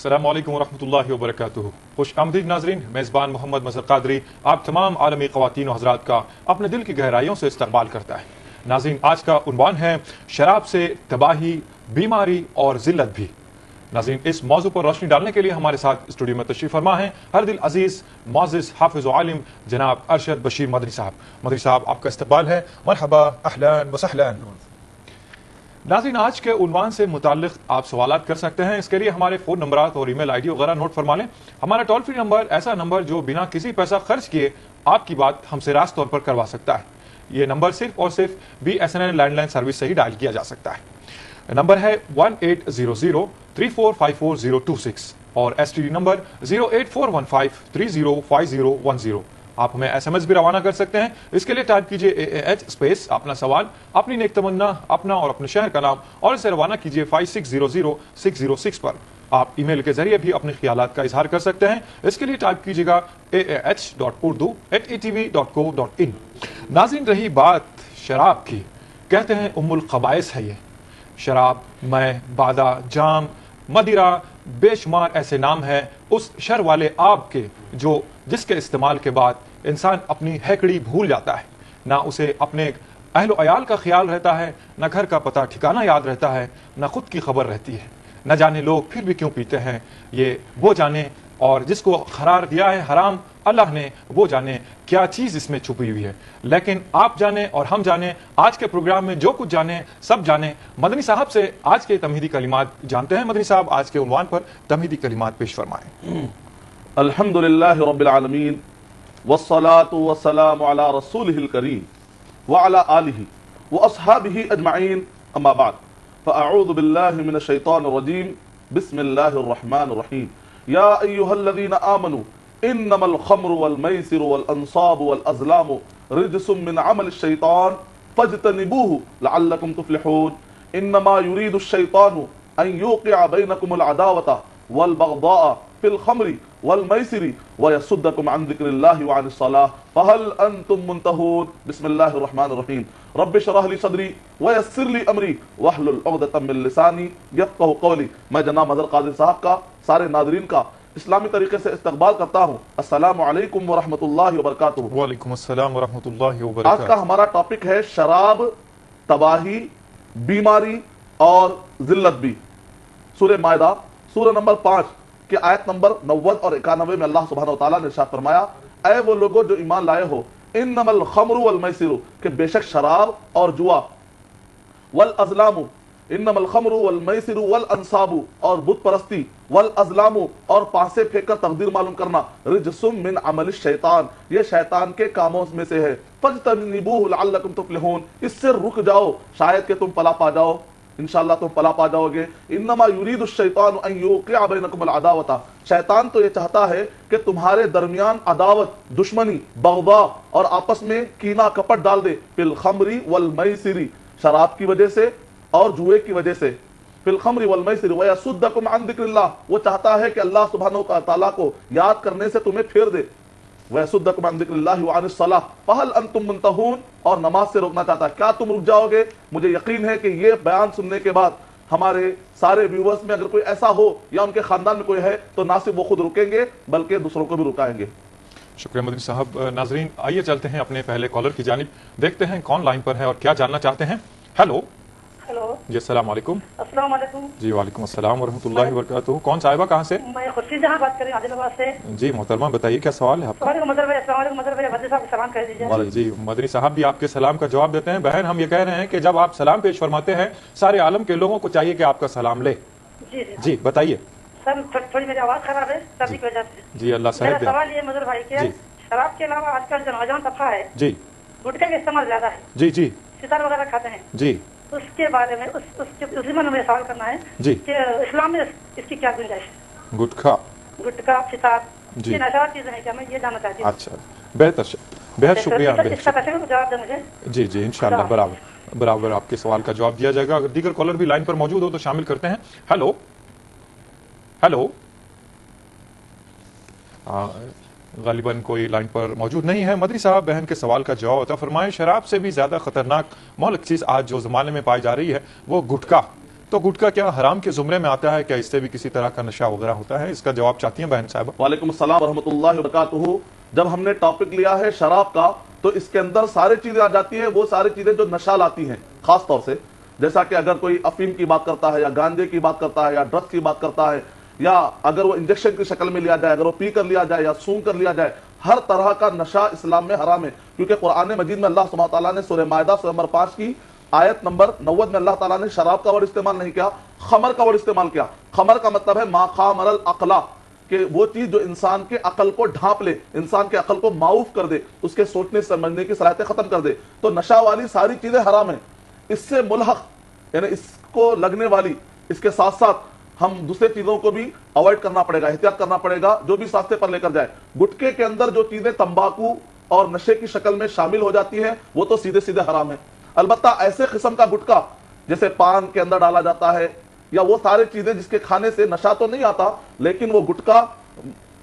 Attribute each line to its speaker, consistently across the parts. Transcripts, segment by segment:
Speaker 1: अस्सलामु अलैकुम वरहमतुल्लाहि वबरकातुहू। खुश आमदीद नाजरीन, मेज़बान मोहम्मद मज़हर क़ादरी आप तमाम आलमी ख़वातीन और हज़रात का अपने दिल की गहराइयों से इस्तक़बाल करता है। नाज़रीन, आज का उन्वान है शराब से तबाही, बीमारी और ज़िल्लत भी। नाज़रीन, इस मौजू पर रोशनी डालने के लिए हमारे साथ स्टूडियो में तशरीफ़ फरमा है हर दिल अजीज़ मोअज़्ज़िज़ हाफ़िज़ व आलिम जनाब अरशद बशीर मदनी साहब। मदनी साहब, आपका इस्तक़बाल है। मरहबा, अहलन व सहलन। नाज़रीन, आज के उन्वान से मुताल्लिक़ आप सवालात कर सकते हैं। इसके लिए हमारे फ़ोन नंबरात और ईमेल आईडी वगैरह नोट फरमा लें। हमारा टोल फ्री नंबर ऐसा नंबर जो बिना किसी पैसा खर्च किए आपकी बात हमसे रास्त तौर पर करवा सकता है। ये नंबर सिर्फ और सिर्फ BSNL लैंडलाइन सर्विस से ही डायल किया जा सकता है। नंबर है 1800-3454-026 और STD नंबर 08415305010। आप हमें SMS भी रवाना कर सकते हैं। इसके लिए टाइप कीजिए AAH स्पेस अपना सवाल, अपनी नेक तमन्ना, अपना और अपने शहर का नाम और इसे रवाना कीजिए 5600-606 पर। आप ईमेल के जरिए भी अपने ख्यालात का इजहार कर सकते हैं। इसके लिए टाइप कीजिएगा aah.urdu@etv.co.in। नाज़रीन, रही बात शराब की, कहते हैं उम्मुल खबाइस है ये शराब। मैं, बादा, जाम, मदिरा, बेशुमार ऐसे नाम हैं उस शर वाले आब के जिसके इस्तेमाल के बाद इंसान अपनी हैकड़ी भूल जाता है। ना उसे अपने अहल अयाल का ख्याल रहता है, ना घर का पता ठिकाना याद रहता है, ना खुद की खबर रहती है। न जाने लोग फिर भी क्यों पीते हैं, ये वो जाने, और जिसको करार दिया है हराम अल्लाह ने, वो जाने क्या चीज़ इसमें छुपी हुई है। लेकिन आप जाने और हम जाने, आज के प्रोग्राम में जो कुछ जाने सब जाने। मदनी साहब से आज के तमहीदी कलिमात जानते हैं। मदनी साहब, आज के उन्वान पर तमहीदी कलिमात पेश फरमाएं।
Speaker 2: अल्हम्दुलिल्लाहि रब्बिल आलमीन वस्सलातु वस्सलामु अला रसूलिहिल करीम व अला आलिहि व अस्हाबिहि अजमईन, अम्मा बाद, फअऊज़ु बिल्लाहि मिनश शैतानिर रजीम, बिस्मिल्लाहिर रहमानिर रहीम। या अय्युहल्लज़ीना आमनू इन्नमल खम्रु वल मैसिरु वल अंसाबु वल अज़लामु रिज्सुम मिन अमलिश शैतान फज्तनिबूहु लअल्लकुम तुफ्लिहून। इन्नमा युरीदुश शैतानु अन युक़िअ बैनकुमुल अदावता वल बग़दाअ फिल खम्रि वल मैसिरि व यसुद्दकुम अन ज़िक्रिल्लाहि व अनिस सलाह फहल अंतुम मुंतहून। बिस्मिल्लाहिर रहमानिर रहीम। रब्बि इश्रह ली सदरी व यस्सिर ली अमरी वहलुल उक़दतम मिन लिसानी यफ़क़हू क़ौली। मैं जनाब मज़हर क़ादरी साहब का, सारे नाज़रीन का इस्लामी तरीके से इस्तकबाल करता हूँ। अस्सलामु अलैकुम व रहमतुल्लाहि व बरकातुहू।
Speaker 1: वालेकुम अस्सलाम व रहमतुल्लाहि व बरकातुहू।
Speaker 2: आज का हमारा टॉपिक है शराब, तबाही, बीमारी और जिल्लत भी। सूरह मायदा सूरह नंबर 5 के आयत नंबर 90 और 91 में अल्लाह सुब्हानहू व तआला ने इरशाद फरमाया, ऐ वो लोगों जो ईमान लाए हो, इन्नमल खम्रु वल मैसिरु, कि बेशक शराब और जुआ, वल अज़लामु, इन्नमल खम्रु वल मैसिरु वल अंसाबु, और बुत परस्ती, वल अज़लामु, और पासे फेंक कर तकदीर मालूम करना, रिज्सुम मिन अमलिश शैतान, ये शैतान के कामों में से है। फज्तनिबूहु लअल्लकुम तुफ्लिहून, इससे रुक जाओ, शायद कि तुम पला पा जाओ, इंशाअल्लाह तुम पला पा जाओगे। इन्नमा युरीदुश शैतानु अन युक़िअ बैनकुमुल अदावता, शैतान तो ये चाहता है कि तुम्हारे दरमियान अदावत, दुश्मनी, बग़दा और आपस में कीना कपट डाल दे। फिल खम्रि वल मैसिरि, शराब की वजह से और जुए की वजह से। फिल खम्रि वल मैसिरि व यसुद्दकुम अन ज़िक्रिल्लाह, वो चाहता है कि अल्लाह सुब्हानहू व तआला को याद करने से तुम्हें फेर दे। व यसुद्दकुम अन ज़िक्रिल्लाहि व अनिस सलाह फहल अंतुम मुंतहून, और नमाज से रोकना चाहता है। क्या तुम रुक जाओगे? मुझे यकीन है कि ये बयान सुनने के बाद हमारे सारे व्यूवर्स में अगर कोई ऐसा हो या उनके खानदान में कोई है तो ना सिर्फ वो खुद रुकेंगे बल्कि दूसरों को भी रुकाएंगे।
Speaker 1: शुक्रिया मदनी साहब। नाजरीन, आइए चलते हैं अपने पहले कॉलर की जानिब, देखते हैं कौन लाइन पर है और क्या जानना चाहते हैं। हेलो जी, अस्सलाम वालेकुम।
Speaker 3: अस्सलाम वालेकुम।
Speaker 1: जी वालेकुम अस्सलाम व रहमतुल्लाहि व बरकातुहू। कौन साहिबा, कहाँ से?
Speaker 3: मैं खुर्शीद जहां बात कर रही हूं, आदिलाबाद से।
Speaker 1: जी मोहतरमा, बताइए क्या सवाल है आपका?
Speaker 3: मदर भाई, अस्सलाम वालेकुम। मदर भाई, मदनी साहब को सलाम कह दीजिए।
Speaker 1: जी, मदनी साहब भी आपके सलाम का जवाब देते हैं। बहन, हम ये कह रहे हैं कि जब आप सलाम पेश फरमाते हैं, सारे आलम के लोगों को चाहिए कि आपका सलाम ले। जी बताइए।
Speaker 3: सर, थोड़ी मेरी आवाज खराब है, सर्दी की वजह से।
Speaker 1: जी, अल्लाह
Speaker 3: मेरा
Speaker 1: साहब।
Speaker 3: सवाल ये मदर भाई के, शराब के अलावा आजकल जो नौजवान तबका है
Speaker 1: जी,
Speaker 3: गुटखे का इस्तेमाल ज्यादा है,
Speaker 1: जी जी,
Speaker 3: सितार वगैरह खाते हैं जी, उसके बारे में उसी में मुझे सवाल करना है
Speaker 1: जी
Speaker 3: कि इस्लाम में इसकी क्या गुंजाइश है?
Speaker 1: गुटखा,
Speaker 3: सितार,
Speaker 1: जी,
Speaker 3: नशा चीजें हैं क्या? मैं ये जानना चाहती हूँ।
Speaker 1: अच्छा, बेहद शुक्रिया।
Speaker 3: इसका जवाब दें मुझे।
Speaker 1: जी जी, इंशाअल्लाह बराबर आपके सवाल का जवाब दिया जाएगा। अगर दीगर कॉलर भी लाइन पर मौजूद हो तो शामिल करते हैं। हेलो गालिबन कोई लाइन पर मौजूद नहीं है। मदनी साहब बहन के सवाल का जवाब अता फरमाएं। शराब से भी ज्यादा खतरनाक मोहलक चीज आज जो जमाने में पाई जा रही है वो गुटखा। तो गुटखा क्या हराम के जुमरे में आता है? क्या इससे भी किसी तरह का नशा वगैरह होता है? इसका जवाब चाहती हैं बहन साहब?
Speaker 2: वालेकुम अस्सलाम वरहमतुल्लाहि वबरकातुहू। जब हमने टॉपिक लिया है शराब का, तो इसके अंदर सारी चीजें आ जाती है, वो सारी चीजें जो नशा लाती हैं। खास तौर से जैसा कि अगर कोई अफीम की बात करता है या गांजे की बात करता है या ड्रग्स की बात करता है, या अगर वो इंजेक्शन की शक्ल में लिया जाए, अगर वो पी कर लिया जाए या सूंघ कर लिया जाए, हर तरह का नशा इस्लाम में हराम है। क्योंकि कुरान मजीद में अल्लाह सुब्हानहू व तआला ने सूरह माइदा सूरह नंबर 5 की आयत नंबर 90 में अल्लाह ताला ने शराब का वर्ड इस्तेमाल नहीं किया, खमर का वर्ड इस्तेमाल किया। खमर का मतलब है मा खामरल अक़ला, कि वो चीज जो इंसान के अकल को ढांप ले, इंसान के अकल को माऊफ कर दे, उसके सोचने समझने की सलाहियतें खत्म कर दे। तो नशा वाली सारी चीजें हराम है। इससे मुल्हक यानी इसको लगने वाली, इसके साथ साथ हम दूसरे चीजों को भी अवॉइड करना पड़ेगा, एहतियात करना पड़ेगा, जो भी रास्ते पर लेकर जाए। गुटके के अंदर जो चीजें तंबाकू और नशे की शक्ल में शामिल हो जाती हैं, वो तो सीधे सीधे हराम है। अलबत्ता ऐसे किस्म का गुटका जैसे पान के अंदर डाला जाता है, या वो सारी चीजें जिसके खाने से नशा तो नहीं आता, लेकिन वो गुटका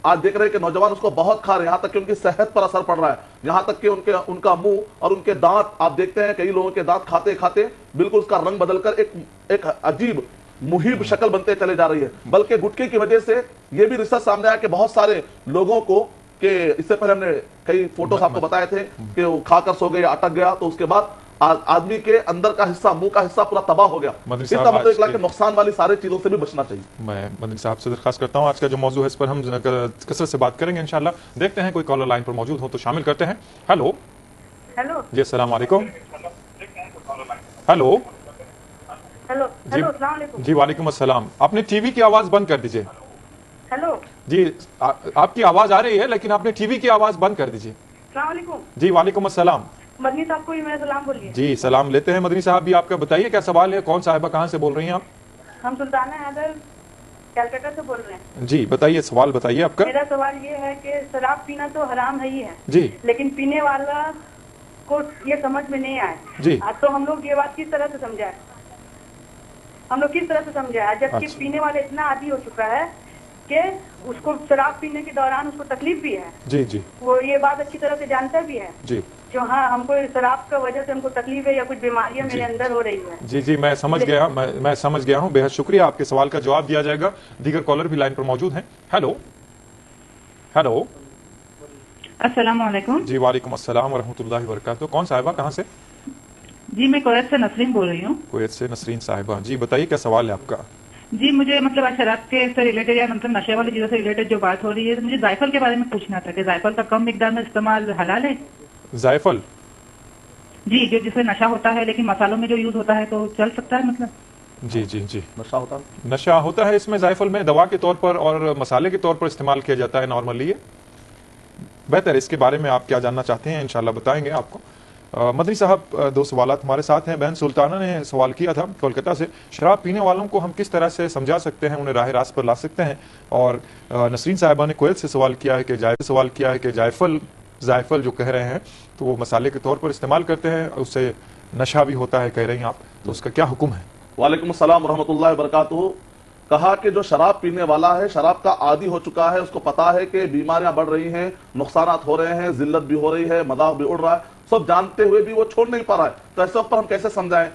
Speaker 2: आज देख रहे हैं कि नौजवान उसको बहुत खा रहे हैं, यहाँ तक कि उनकी सेहत पर असर पड़ रहा है, यहाँ तक कि उनका मुंह और उनके दांत, आप देखते हैं कई लोगों के दांत खाते खाते बिल्कुल उसका रंग बदलकर एक अजीब मुहिब शक्ल बनते चले जा रही है। बल्कि गुटके की वजह से ये भी रिसर्च सामने आया कि बहुत सारे लोगों को, कि इससे पहले हमने कई फोटोज आपको बताए थे कि वो खाकर सो गए, अटक गया, तो उसके बाद आदमी के अंदर का हिस्सा, मुंह का हिस्सा पूरा तबाह हो गया। इसका मतलब इखलाक के नुकसान वाली सारी चीजों से भी बचना चाहिए।
Speaker 1: मैं मदनी साहब से दरखास्त करता हूं, आज का जो मौजूद है इस पर हम कसरत से बात करेंगे इंशाल्लाह। देखते हैं कोई कॉलर लाइन पर मौजूद हो तो शामिल करते हैं। हेलो
Speaker 3: हेलो
Speaker 1: जी, अस्सलाम वालेकुम। हेलो
Speaker 3: हेलो
Speaker 1: जी,
Speaker 3: हेलो अस्सलाम वालेकुम।
Speaker 1: जी वालेकुम अस्सलाम। आपने टीवी की आवाज बंद कर दीजिए।
Speaker 3: हेलो
Speaker 1: जी, आपकी आवाज आ रही है लेकिन आपने टीवी की आवाज बंद कर दीजिए।
Speaker 3: अस्सलाम वालेकुम।
Speaker 1: जी वालेकुम अस्सलाम।
Speaker 3: मदनी साहब को भी मेरा सलाम बोलिए।
Speaker 1: जी सलाम लेते हैं। मदनी साहब भी आपका बताइए क्या सवाल है? कौन साहिबा, कहाँ से बोल रही हैं आप?
Speaker 3: हम सुल्ताना हैदर कलकत्ता से बोल रहे हैं।
Speaker 1: जी बताइए, सवाल बताइए आपका।
Speaker 3: मेरा सवाल ये है कि शराब पीना तो हराम है ही है
Speaker 1: जी,
Speaker 3: लेकिन पीने वाला को ये समझ में नहीं आए
Speaker 1: जी।
Speaker 3: तो हम लोग ये बात किस तरह से समझाए, हम लोग किस तरह से समझाए, जबकि
Speaker 1: अच्छा।
Speaker 3: पीने वाले इतना आदी हो चुका है कि उसको शराब पीने के दौरान उसको तकलीफ भी है,
Speaker 1: जी जी
Speaker 3: वो ये बात अच्छी तरह से जानता भी है
Speaker 1: जी
Speaker 3: जो हाँ हमको शराब का वजह से हमको तकलीफ है या कुछ बीमारियां मेरे अंदर हो रही है।
Speaker 1: जी जी, मैं समझ गया, मैं समझ गया हूँ। बेहद शुक्रिया, आपके सवाल का जवाब दिया जाएगा। दीगर कॉलर भी लाइन पर मौजूद हैं। हेलो हेलो
Speaker 4: अस्सलाम वालेकुम।
Speaker 1: जी वालेकुम अस्सलाम वरहमतुल्लाहि वबरकातुहू। कौन साहिबा, कहाँ से?
Speaker 4: जी मैं कुवैत से नसरीन बोल रही हूँ।
Speaker 1: कुवैत से नसरीन साहिबा, जी बताइए क्या सवाल है आपका?
Speaker 4: जी मुझे मतलब आज शराब के से रिलेटेड या मतलब नशे वाली चीजों से रिलेटेड जो बात हो रही है, तो मुझे जायफल के बारे में पूछना था कि जायफल का कम मिकदार में इस्तेमाल हलाल है?
Speaker 1: जायफल?
Speaker 4: जी, जो जिससे नशा होता है लेकिन मसालों में जो यूज होता है तो चल सकता है मतलब?
Speaker 1: जी जी जी,
Speaker 2: नशा होता है,
Speaker 1: नशा होता है इसमें। जायफल में दवा के तौर पर और मसाले के तौर पर इस्तेमाल किया जाता है नॉर्मली। ये बेहतर, इसके बारे में आप क्या जानना चाहते हैं इंशाल्लाह बताएंगे आपको। मदनी साहब, दो सवाल हमारे साथ हैं। बहन सुल्ताना ने सवाल किया था कोलकाता से, शराब पीने वालों को हम किस तरह से समझा सकते हैं, उन्हें राह रास्त पर ला सकते हैं। और नसरीन साहिबा ने कुवैत से सवाल किया है कि जायफल जो कह रहे हैं तो वो मसाले के तौर पर इस्तेमाल करते हैं, उससे नशा भी होता है कह रही हैं आप, तो उसका क्या हुक्म है?
Speaker 2: वालेकुम अस्सलाम रहमतुल्लाहि वबरकातुहू। कहा कि जो शराब पीने वाला है, शराब का आदी हो चुका है, उसको पता है कि बीमारियां बढ़ रही हैं, नुकसानात हो रहे हैं, जिल्लत भी हो रही है, मदाह भी उड़ रहा है, सब जानते हुए भी वो छोड़ नहीं पा रहा है, तो ऐसे वक्त पर हम कैसे समझाएं?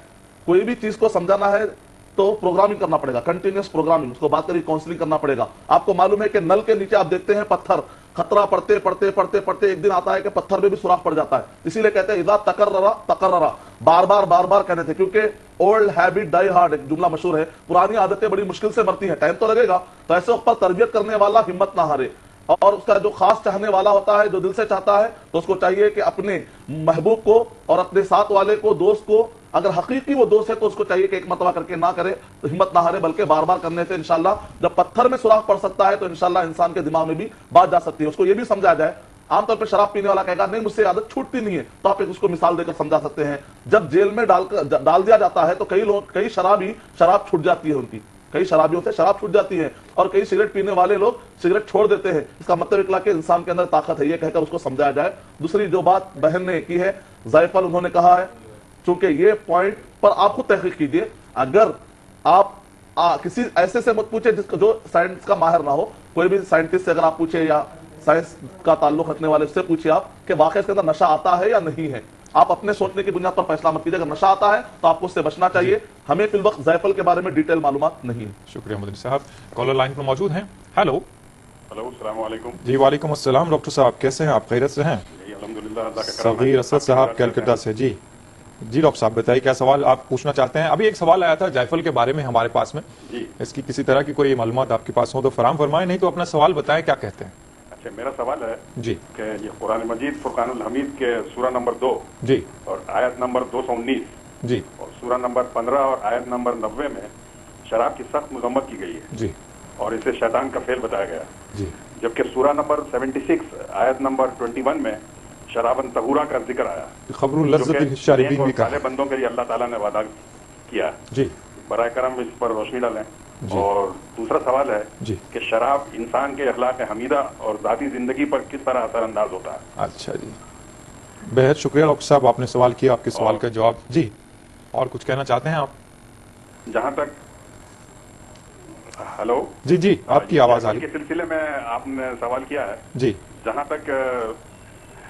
Speaker 2: कोई भी चीज को समझाना है तो प्रोग्रामिंग करना पड़ेगा, कंटिन्यूस प्रोग्रामिंग, उसको बात करी काउंसलिंग करना पड़ेगा। आपको मालूम है कि नल के नीचे आप देखते हैं पत्थर, खतरा पड़ते पड़ते पड़ते पड़ते एक दिन आता है कि पत्थर में भी सुराख पड़ जाता है। इसीलिए कहते हैं इदा तकर्ररा, बार बार कहने थे, क्योंकि ओल्ड हैबिट डाई हार्ड, एक जुमला मशहूर है, पुरानी आदतें बड़ी मुश्किल से मरती हैं, टाइम तो लगेगा। तो ऐसे वक्त पर तरबियत करने वाला हिम्मत ना हारे, और उसका जो खास चाहने वाला होता है, जो दिल से चाहता है, तो उसको चाहिए कि अपने महबूब को और अपने साथ वाले को, दोस्त को, अगर हकीकी वो दोस्त है तो उसको चाहिए कि एक मरतबा करके ना करे, तो हिम्मत ना हारे, बल्कि बार बार करने से इंशाल्लाह जब पत्थर में सुराख पड़ सकता है तो इंशाल्लाह इंसान के दिमाग में भी बात जा सकती है। उसको ये भी समझा जाए, आमतौर पर शराब पीने वाला कहेगा नहीं मुझसे आदत छूटती नहीं है, तो आप एक उसको मिसाल देकर समझा सकते हैं। जब जेल में डाल दिया जाता है तो कई शराबी शराब छूट जाती है उनकी, कई शराबियों से शराब छूट जाती है, और कई सिगरेट पीने वाले लोग सिगरेट छोड़ देते हैं। इसका मतलब इकला के इंसान के अंदर ताकत है, ये कहकर उसको समझाया जाए। दूसरी जो बात बहन ने की है, जायफल उन्होंने कहा है, चूंकि ये पॉइंट पर आप खुद तहकीक कीजिए। अगर आप किसी ऐसे से मत पूछे जिसका जो साइंस का माहिर ना हो, कोई भी साइंटिस्ट से अगर आप पूछे या साइंस का ताल्लुक रखने वाले से पूछिए आप कि वाकई इसके अंदर नशा आता है या नहीं है। آپ اپنے سوچنے کی بنیاد پر فیصلہ مت کیجیے. اگر نشہ آتا ہے تو آپ کو اس سے بچنا چاہیے. ہمیں فی الوقت زائفل کے بارے میں ڈیٹیل معلومات نہیں ہے.
Speaker 1: شکریہ مدنی صاحب. کالر لائن پر موجود ہیں. ہیلو.
Speaker 5: ہلو السلام علیکم.
Speaker 1: جی وعلیکم السلام ڈاکٹر صاحب, کیسے ہیں آپ؟ خیریت سے ہیں؟
Speaker 5: جی الحمدللہ, اللہ کا کرم ہے.
Speaker 1: صغیر اسد صاحب کیلکٹا سے. جی جی ڈاکٹر صاحب بتائیے کیا سوال آپ پوچھنا چاہتے ہیں؟ ابھی ایک سوال آیا تھا جائفل کے بارے میں ہمارے پاس میں,
Speaker 5: جی
Speaker 1: اس کی کسی طرح کی کوئی معلومات آپ کے پاس ہو تو فراہم فرمائیں, نہیں تو اپنا سوال بتائیں کیا کہتے ہیں.
Speaker 5: اچھا, میرا سوال ہے
Speaker 1: جی
Speaker 5: کہ یہ قرآن مجید فرقان الحمید کے سورہ نمبر 2
Speaker 1: جی
Speaker 5: اور آیت نمبر 219
Speaker 1: جی
Speaker 5: اور سورہ نمبر 15 اور آیت نمبر 90 میں شراب کی سخت مذمت کی گئی ہے
Speaker 1: جی
Speaker 5: اور اسے شیطان کا فعل بتایا گیا,
Speaker 1: جی
Speaker 5: جبکہ سورہ نمبر 76 آیت نمبر 21 میں شرابن طہورا کا ذکر آیا,
Speaker 1: خبر
Speaker 5: جو
Speaker 1: لذت
Speaker 5: کہ
Speaker 1: الشاربین
Speaker 5: نیک اور
Speaker 1: بھی کہا.
Speaker 5: صالح بندوں کے لیے اللہ تعالیٰ نے وعدہ کیا.
Speaker 1: جی
Speaker 5: برائے کرم اس پر روشنی ڈالیں.
Speaker 1: جی.
Speaker 5: اور دوسرا سوال ہے
Speaker 1: جی
Speaker 5: کہ شراب انسان کے اخلاق حمیدہ اور ذاتی زندگی پر کس طرح اثر انداز ہوتا ہے؟
Speaker 1: اچھا جی, بہت شکریہ ڈاکٹر صاحب, آپ نے سوال کیا, آپ کے سوال کا جواب. جی اور کچھ کہنا چاہتے ہیں آپ؟
Speaker 5: جہاں تک ہلو
Speaker 1: جی جی آپ کی آواز آ رہی
Speaker 5: کے سلسلے میں آپ نے سوال کیا ہے,
Speaker 1: جی
Speaker 5: جہاں تک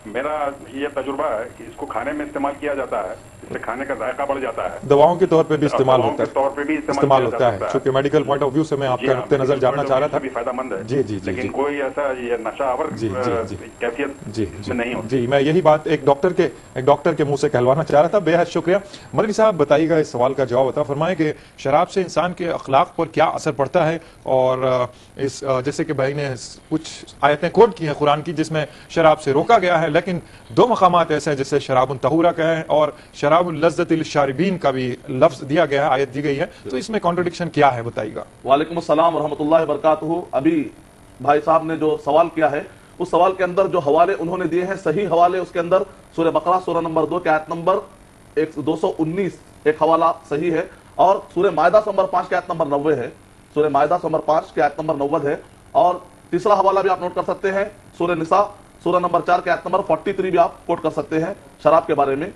Speaker 5: میرا یہ تجربہ ہے کہ اس کو کھانے میں استعمال کیا جاتا ہے, اس سے کھانے کا ذائقہ بڑھ جاتا ہے,
Speaker 1: دواؤں کے طور پہ بھی استعمال
Speaker 5: دواؤں
Speaker 1: ہوتا
Speaker 5: کے طور پہ بھی
Speaker 1: ہے, استعمال
Speaker 5: کیا
Speaker 1: ہوتا
Speaker 5: جا
Speaker 1: ہے.
Speaker 5: سکتا
Speaker 1: چونکہ میڈیکل پوائنٹ آف ویو سے میں آپ
Speaker 5: جی
Speaker 1: کا
Speaker 5: ہاں,
Speaker 1: نقطہ نظر جاننا چاہ رہا تھا.
Speaker 5: بھی فائدہ مند ہے,
Speaker 1: جی جی جی
Speaker 5: لیکن
Speaker 1: جی
Speaker 5: کوئی ایسا یہ نشہ آور
Speaker 1: جی جی جی
Speaker 5: کیفیت
Speaker 1: جی
Speaker 5: اس میں نہیں ہوتی.
Speaker 1: جی میں یہی بات ایک ڈاکٹر کے منہ سے کہلوانا چاہ رہا تھا. بے حد شکریہ. مدنی صاحب بتائیے گا اس سوال کا جواب عطا فرمائیں کہ شراب سے انسان کے اخلاق پر کیا اثر پڑتا ہے, اور اس جیسے کہ بھائی نے کچھ آیتیں کوٹ کی ہیں قرآن کی جس میں شراب سے روکا گیا ہے, لیکن دو مقامات ایسے ہیں جسے شراب طہورا کا ہے اور شراب لذت الشاربین کا بھی لفظ دیا گیا ہے, آیت دی گئی ہے, تو اس میں کانٹرڈکشن کیا ہے بتائیے گا.
Speaker 2: وعلیکم السلام ورحمۃ اللہ وبرکاتہ. ابھی بھائی صاحب نے جو سوال کیا ہے اس سوال کے اندر جو حوالے انہوں نے دیے ہیں صحیح حوالے, اس کے اندر سورہ بقرہ سورہ نمبر 2 کے آیت نمبر 219 ایک حوالہ صحیح ہے, اور سورہ مائدہ نمبر 5 کے آیت نمبر 90 ہے, سورہ مائدہ نمبر 5 کے آیت نمبر 90 ہے. اور تیسرا حوالہ بھی آپ نوٹ کر سکتے ہیں سورہ نساء سورہ نمبر 4 کے آیت نمبر 43 بھی آپ کوٹ کر سکتے ہیں شراب کے بارے میں.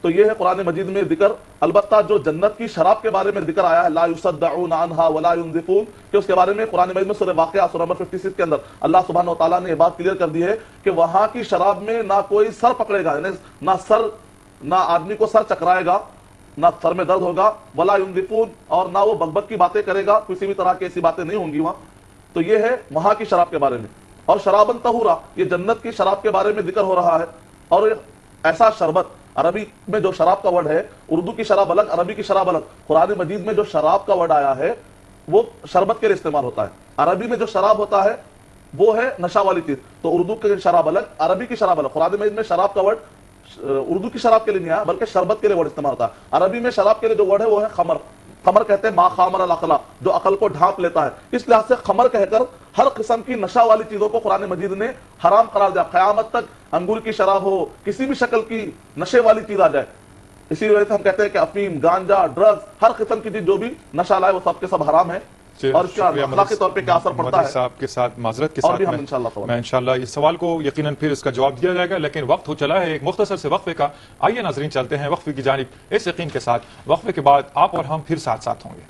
Speaker 2: تو یہ ہے قرآن مجید میں ذکر. البتہ جو جنت کی شراب کے بارے میں ذکر آیا ہے لا یصدعون عنها ولا ينزفون, کہ اس کے بارے میں قرآن مجید میں سورہ واقعہ سورہ نمبر 56 کے اندر اللہ سبحانہ و تعالیٰ نے یہ بات کلیئر کر دی ہے کہ وہاں کی شراب میں نہ کوئی سر پکڑے گا, یعنی نہ آدمی کو سر چکرائے گا, نہ سر میں درد ہوگا, ولا ينزفون, اور نہ وہ بکبک کی باتیں کرے گا, کسی بھی طرح کی ایسی باتیں نہیں ہوں گی وہاں. تو یہ ہے وہاں کی شراب کے بارے میں. اور شرابن طہورا, یہ جنت کی شراب کے بارے میں ذکر ہو رہا ہے. اور ایسا شربت, عربی میں جو شراب کا ورڈ ہے, اردو کی شراب الگ, عربی کی شراب الگ. قرآن مجید میں جو شراب کا ورڈ آیا ہے وہ شربت کے لیے استعمال ہوتا ہے. عربی میں جو شراب ہوتا ہے وہ ہے نشہ والی چیز. تو اردو کی شراب الگ, عربی کی شراب الگ. قرآن مجید میں شراب کا ورڈ اردو کی شراب کے لیے نہیں آیا بلکہ شربت کے لیے ورڈ استعمال ہوتا ہے. عربی میں شراب کے لیے جو ورڈ ہے وہ ہے خمر. خمر کہتے ہیں ما خامر العقل, جو عقل کو ڈھانپ لیتا ہے. اس لحاظ سے خمر کہہ کر ہر قسم کی نشہ والی چیزوں کو قرآن مجید نے حرام قرار دیا. قیامت تک انگور کی شراب ہو, کسی بھی شکل کی نشے والی چیز آ جائے, اسی وجہ سے ہم کہتے ہیں کہ افیم, گانجا, ڈرگز, ہر قسم کی چیز جو بھی نشہ لائے وہ سب کے سب حرام ہے. اور اس کا اخلاقی طور پہ کیا اثر پڑتا ہے
Speaker 1: صاحب کے ساتھ معذرت کے
Speaker 2: اور
Speaker 1: ساتھ
Speaker 2: بھی ہم انشاءاللہ
Speaker 1: میں انشاءاللہ اس سوال کو یقیناً پھر اس کا جواب دیا جائے گا, لیکن وقت ہو چلا ہے ایک مختصر سے وقفے کا. آئیے ناظرین چلتے ہیں وقفے کی جانب اس یقین کے ساتھ, وقفے کے بعد آپ اور ہم پھر ساتھ ساتھ ہوں گے.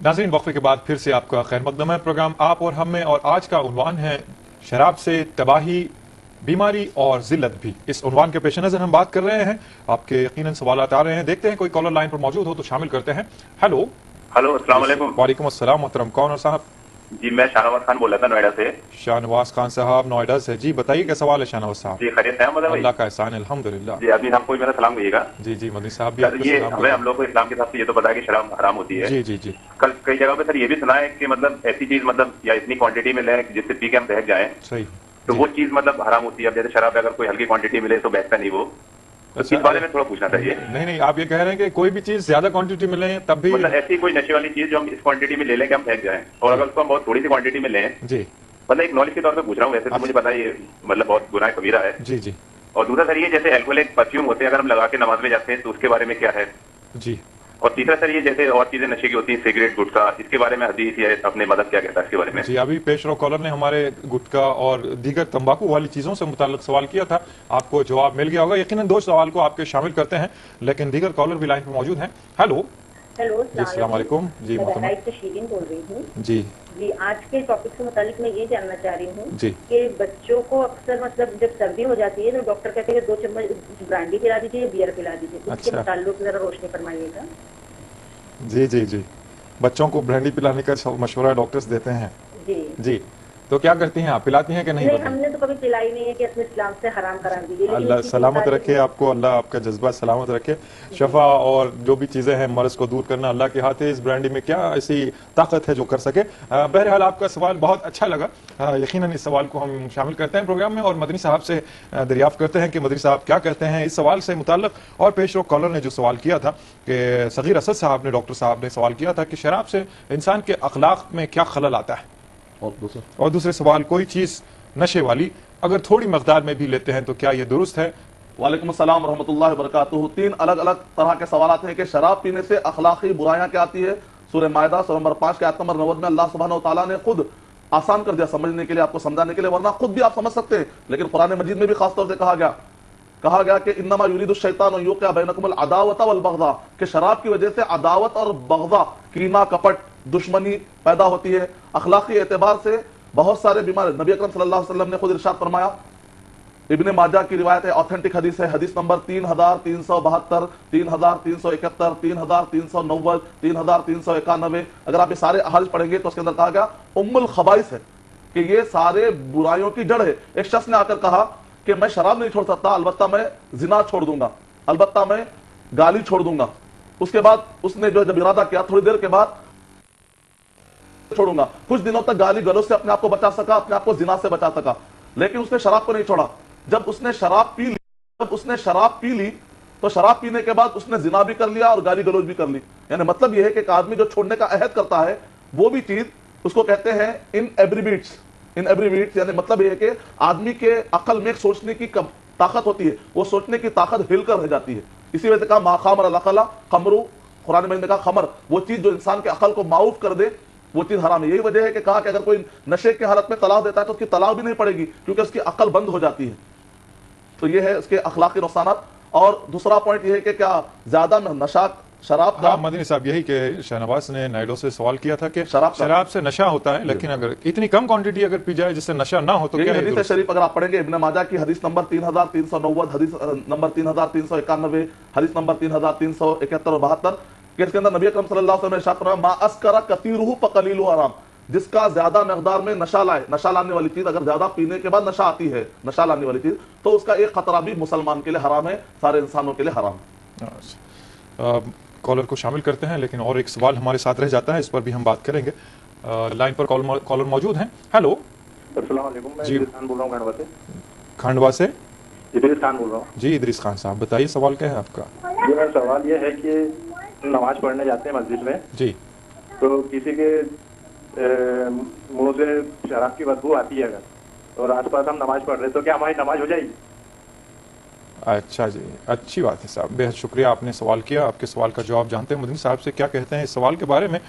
Speaker 1: ناظرین وقفے کے بعد پھر سے آپ کا خیر مقدم ہے پروگرام آپ اور ہم میں, اور آج کا عنوان ہے شراب سے تباہی, بیماری اور ذلت بھی. اس عنوان کے پیش نظر ہم بات کر رہے ہیں. آپ کے یقیناً سوالات آ رہے ہیں, دیکھتے ہیں کوئی کالر لائن پر موجود ہو تو شامل کرتے ہیں. ہیلو.
Speaker 6: ہلو السلام علیکم.
Speaker 1: وعلیکم السلام محترم, کون اور صاحب؟
Speaker 6: جی میں شاہ نواز خان بول رہا تھا نوئیڈا سے.
Speaker 1: شاہ نواز خان صاحب نوئیڈا سے, جی بتائیے کیا سوال ہے شاہ نواز صاحب؟
Speaker 6: جی خیریت ہے مطلب
Speaker 1: اللہ کا احسان ہے الحمدللہ.
Speaker 6: جی ابھی آپ کو میرا سلام کہیے گا.
Speaker 1: جی جی مدنی صاحب بھی آپ کو
Speaker 6: یہ
Speaker 1: سلام.
Speaker 6: ہمیں ہم لوگ کو اسلام کے حساب سے یہ تو پتا ہے کہ شراب حرام ہوتی ہے.
Speaker 1: جی جی جی.
Speaker 6: کل کئی جگہوں پہ سر یہ بھی سنا ہے کہ مطلب ایسی چیز مطلب یا اتنی کوانٹٹی میں لیں جس سے پی کے ہم بہک جائیں
Speaker 1: صحیح,
Speaker 6: تو وہ چیز مطلب حرام ہوتی ہے. اب جیسے شراب میں اگر کوئی ہلکی کوانٹٹی ملے تو بہتر نہیں, وہ اس بارے میں تھوڑا پوچھنا چاہیے.
Speaker 1: نہیں آپ یہ کہہ رہے ہیں کہ کوئی بھی چیز زیادہ کوانٹٹی میں لیں تب بھی
Speaker 6: مطلب ایسی کوئی نشے والی چیز جو ہم اس کوانٹٹی میں لے لیں کہ ہم بہک جائیں, اور اگر اس کو ہم بہت تھوڑی سی کوانٹٹی میں لیں,
Speaker 1: جی
Speaker 6: مطلب ایک نالج کے طور پہ پوچھ رہا ہوں, ویسے تو مجھے پتا ہے یہ مطلب بہت گناہ کبیرہ ہے.
Speaker 1: جی جی.
Speaker 6: اور دوسرا سر یہ جیسے الکوہولک پرفیوم ہوتے ہیں اگر ہم لگا کے نماز میں جاتے ہیں تو اس کے بارے میں کیا ہے؟
Speaker 1: جی.
Speaker 6: اور تیسرا سر یہ جیسے اور چیزیں نشے کی ہوتی ہیں سگریٹ گٹکا, اس کے بارے میں حدیث یا اپنے مدد کیا کہتا ہے اس کے بارے میں؟
Speaker 1: جی ابھی پیش رو کالر نے ہمارے گٹکا اور دیگر تمباکو والی چیزوں سے متعلق سوال کیا تھا, آپ کو جواب مل گیا ہوگا. یقیناً دو سوال کو آپ کے شامل کرتے ہیں لیکن دیگر کالر بھی لائن پہ موجود ہیں. ہیلو.
Speaker 7: हेलो,
Speaker 1: जी अस्सलाम वालेकुम। जी
Speaker 7: मैं
Speaker 1: मोहतरमा।
Speaker 7: बहराइच से शीरीन बोल रही हूँ।
Speaker 1: जी
Speaker 7: जी, आज के टॉपिक से मुतालिक मैं ये जानना चाह रही हूँ
Speaker 1: जी।
Speaker 7: कि बच्चों को अक्सर मतलब जब सर्दी हो जाती है तो डॉक्टर कहते हैं कि 2 चम्मच ब्रांडी पिला दीजिए, बियर पिला दीजिए। इसके
Speaker 1: अच्छा।
Speaker 7: मुताल्लिक जरा रोशनी फरमाइएगा।
Speaker 1: जी जी जी, बच्चों को ब्रांडी पिलाने का मशवरा डॉक्टर्स देते हैं।
Speaker 7: जी
Speaker 1: जी, तो क्या करती हैं आप, पिलाती हैं कि नहीं?
Speaker 7: नहीं,
Speaker 1: बताइए।
Speaker 7: हमने तो कभी पिलाई नहीं है कि अपने इस्लाम से हराम करार दीजिए, लेकिन
Speaker 1: अल्लाह
Speaker 7: इसी के
Speaker 1: सलामत
Speaker 7: मुतालिक
Speaker 1: रखे आपको, अल्लाह आपका जज्बा सलामत रखे। शफा और जो भी चीज़ें हैं मर्ज़ को दूर करना अल्लाह के हाथ है। इस ब्रांडी में क्या ऐसी ताकत है जो कर सके। बहरहाल आपका सवाल बहुत अच्छा लगा। यकीनन इस सवाल को हम शामिल करते हैं प्रोग्राम में और मदनी साहब से दरियाफ्त करते हैं कि मदनी साहब क्या कहते हैं इस सवाल से मुताल्लिक। और पेशरो कॉलर ने जो सवाल किया था कि सगीर असद साहब ने, डॉक्टर साहब ने सवाल किया था कि शराब से इंसान के अखलाक में क्या खलल आता है। और दूसरे सवाल, कोई चीज़ नशे वाली अगर थोड़ी मकदार में भी लेते हैं तो क्या ये दुरुस्त है?
Speaker 2: वालेकुम अस्सलाम रहमतुल्लाहि व बरकातुहू। 3 अलग अलग तरह के सवाल हैं कि शराब पीने से अखलाकी बुराइयां क्या आती है। सूरह मायदा सूरह नंबर 5 के आयत नंबर 90 में अल्लाह सुब्हानहू व तआला ने खुद आसान कर दिया समझने के लिए, आपको समझाने के लिए, वरना खुद भी आप समझ सकते हैं, लेकिन कुरान मजीद में भी खास तौर से कहा गया कि इन्नमा युरीदु शैतानु युक़िअ बैनकुमुल अदावत वल बग़ज़ा, कि शराब की वजह से अदावत और बग़ज़ा, कीना, कपट, दुश्मनी पैदा होती है। अखलाकी एतबार से बहुत सारे बीमार, नबी अकरम सल्लल्लाहु अलैहि वसल्लम ने खुद इरशाद फरमाया, इब्ने माजा की रिवायत है, ऑथेंटिक हदीस है, हदीस नंबर 3372, 3371, 3390, 3391। अगर आप ये सारे अहादीस पढ़ेंगे तो उसके अंदर कहा गया उम्मुल खबाइस है कि ये सारे बुराइयों की जड़ है। एक शख्स ने आकर कहा कि मैं शराब नहीं छोड़ सकता, अलबत्ता मैं जिना छोड़ दूंगा, अलबत्ता मैं गाली छोड़ दूंगा। उसके बाद उसने जो जब इरादा किया, थोड़ी देर के बाद छोड़ूंगा, कुछ दिनों तक गाली गलौज से अपने आप को बचा सका, अपने आप को जिना से बचा सका, लेकिन उसने शराब को नहीं छोड़ा। जब उसने शराब पी ली तो शराब पीने के बाद उसने जिना भी कर लिया और गाली गलौज भी कर ली। यानी मतलब यह है कि एक आदमी जो छोड़ने का अहद करता है वो भी चीज उसको कहते हैं इन एब्रीविट्स, यानी मतलब यह है कि आदमी के अकल में सोचने की ताकत होती है, वो सोचने की ताकत हिलकर रह जाती है। इसी वजह से कहा मा खामर अलअक़ला खमरू, कुरान में कहा खमर, वो चीज जो इंसान के अकल को माऊफ कर दे वो चीज हराम है। यही वजह है कि कहा कि अगर कोई नशे की हालत में तलाक देता है तो उसकी तलाक भी नहीं पड़ेगी, क्योंकि उसकी अकल बंद हो जाती है। तो ये है उसके अखलाकी नुकसानात। और दूसरा पॉइंट ये है कि क्या ज्यादा नशा शराब का,
Speaker 1: मदनी साहब यही कि शहनवाज ने नायडो से सवाल किया था कि
Speaker 2: शराब
Speaker 1: से नशा होता है, लेकिन अगर इतनी कम क्वांटिटी अगर पी जाए जिससे नशा ना हो तो क्या है?
Speaker 2: हदीस शरीफ अगर आप पढ़ेंगे, इब्ने माजा की हदीस नंबर 3390, हदीस नंबर 3391, हदीस नंबर 3371 और 72 कि इसके अंदर नबी अकरम सल्लल्लाहु अलैहि वसल्लम ने इरशाद फरमाया मा अस्करा कतीरुहु फकलीलुहु हराम, जिसका ज्यादा मकदार में नशा लाए, नशा लाने वाली चीज अगर ज्यादा पीने के बाद नशा आती है, नशा लाने वाली चीज, तो उसका एक खतरा भी मुसलमान के लिए हराम है, सारे इंसानों के लिए हराम है।
Speaker 1: कॉलर को शामिल करते हैं, लेकिन और एक सवाल हमारे साथ रह जाता है, इस पर भी हम बात करेंगे। लाइन पर कॉलर मौजूद हैं। हेलो,
Speaker 6: अस्सलाम वालेकुम, मैं इदरीस खान बोल रहा हूँ खंडवा से।
Speaker 1: खंडवा से
Speaker 6: इदरीस खान बोल रहा हूँ
Speaker 1: जी। इदरीस खान साहब बताइए, सवाल क्या है आपका?
Speaker 6: जी, मेरा सवाल ये है कि नमाज पढ़ने जाते हैं मस्जिद में
Speaker 1: जी,
Speaker 6: तो किसी के मुंह से शराब की बदबू आती है अगर, और आसपास हम नमाज पढ़ रहे तो क्या हमारी नमाज हो जाएगी?
Speaker 1: अच्छा जी, अच्छी बात है साहब, बेहद शुक्रिया आपने सवाल किया। आपके सवाल का जवाब जानते हैं मदनी साहब से क्या कहते हैं इस सवाल के बारे में।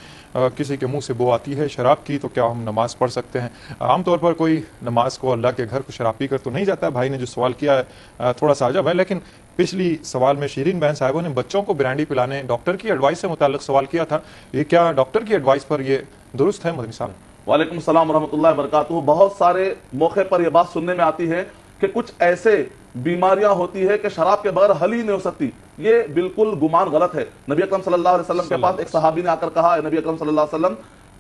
Speaker 1: किसी के मुंह से बो आती है शराब की तो क्या हम नमाज पढ़ सकते हैं? आमतौर पर कोई नमाज को अल्लाह के घर को शराब पी कर तो नहीं जाता। भाई ने जो सवाल किया है थोड़ा सा अजब है, लेकिन पिछली सवाल में शीरीन बहन साहिबों ने बच्चों को ब्रांडी पिलाने डॉक्टर की एडवाइस से मुताल्लिक सवाल किया था। ये क्या डॉक्टर की एडवाइस पर ये दुरुस्त है मदनी साहब?
Speaker 2: वालेकुम सलाम रहमतुल्लाहि व बरकातुहू। बहुत सारे मौके पर यह बात सुनने में आती है कि कुछ ऐसे बीमारियां होती है कि शराब के बगैर हल ही नहीं हो सकती। ये बिल्कुल गुमान गलत है। नबी अकरम सल्लल्लाहु अलैहि वसल्लम के पास एक सहाबी ने आकर कहा, नबी अकरम सल्लल्लाहु अलैहि वसल्लम,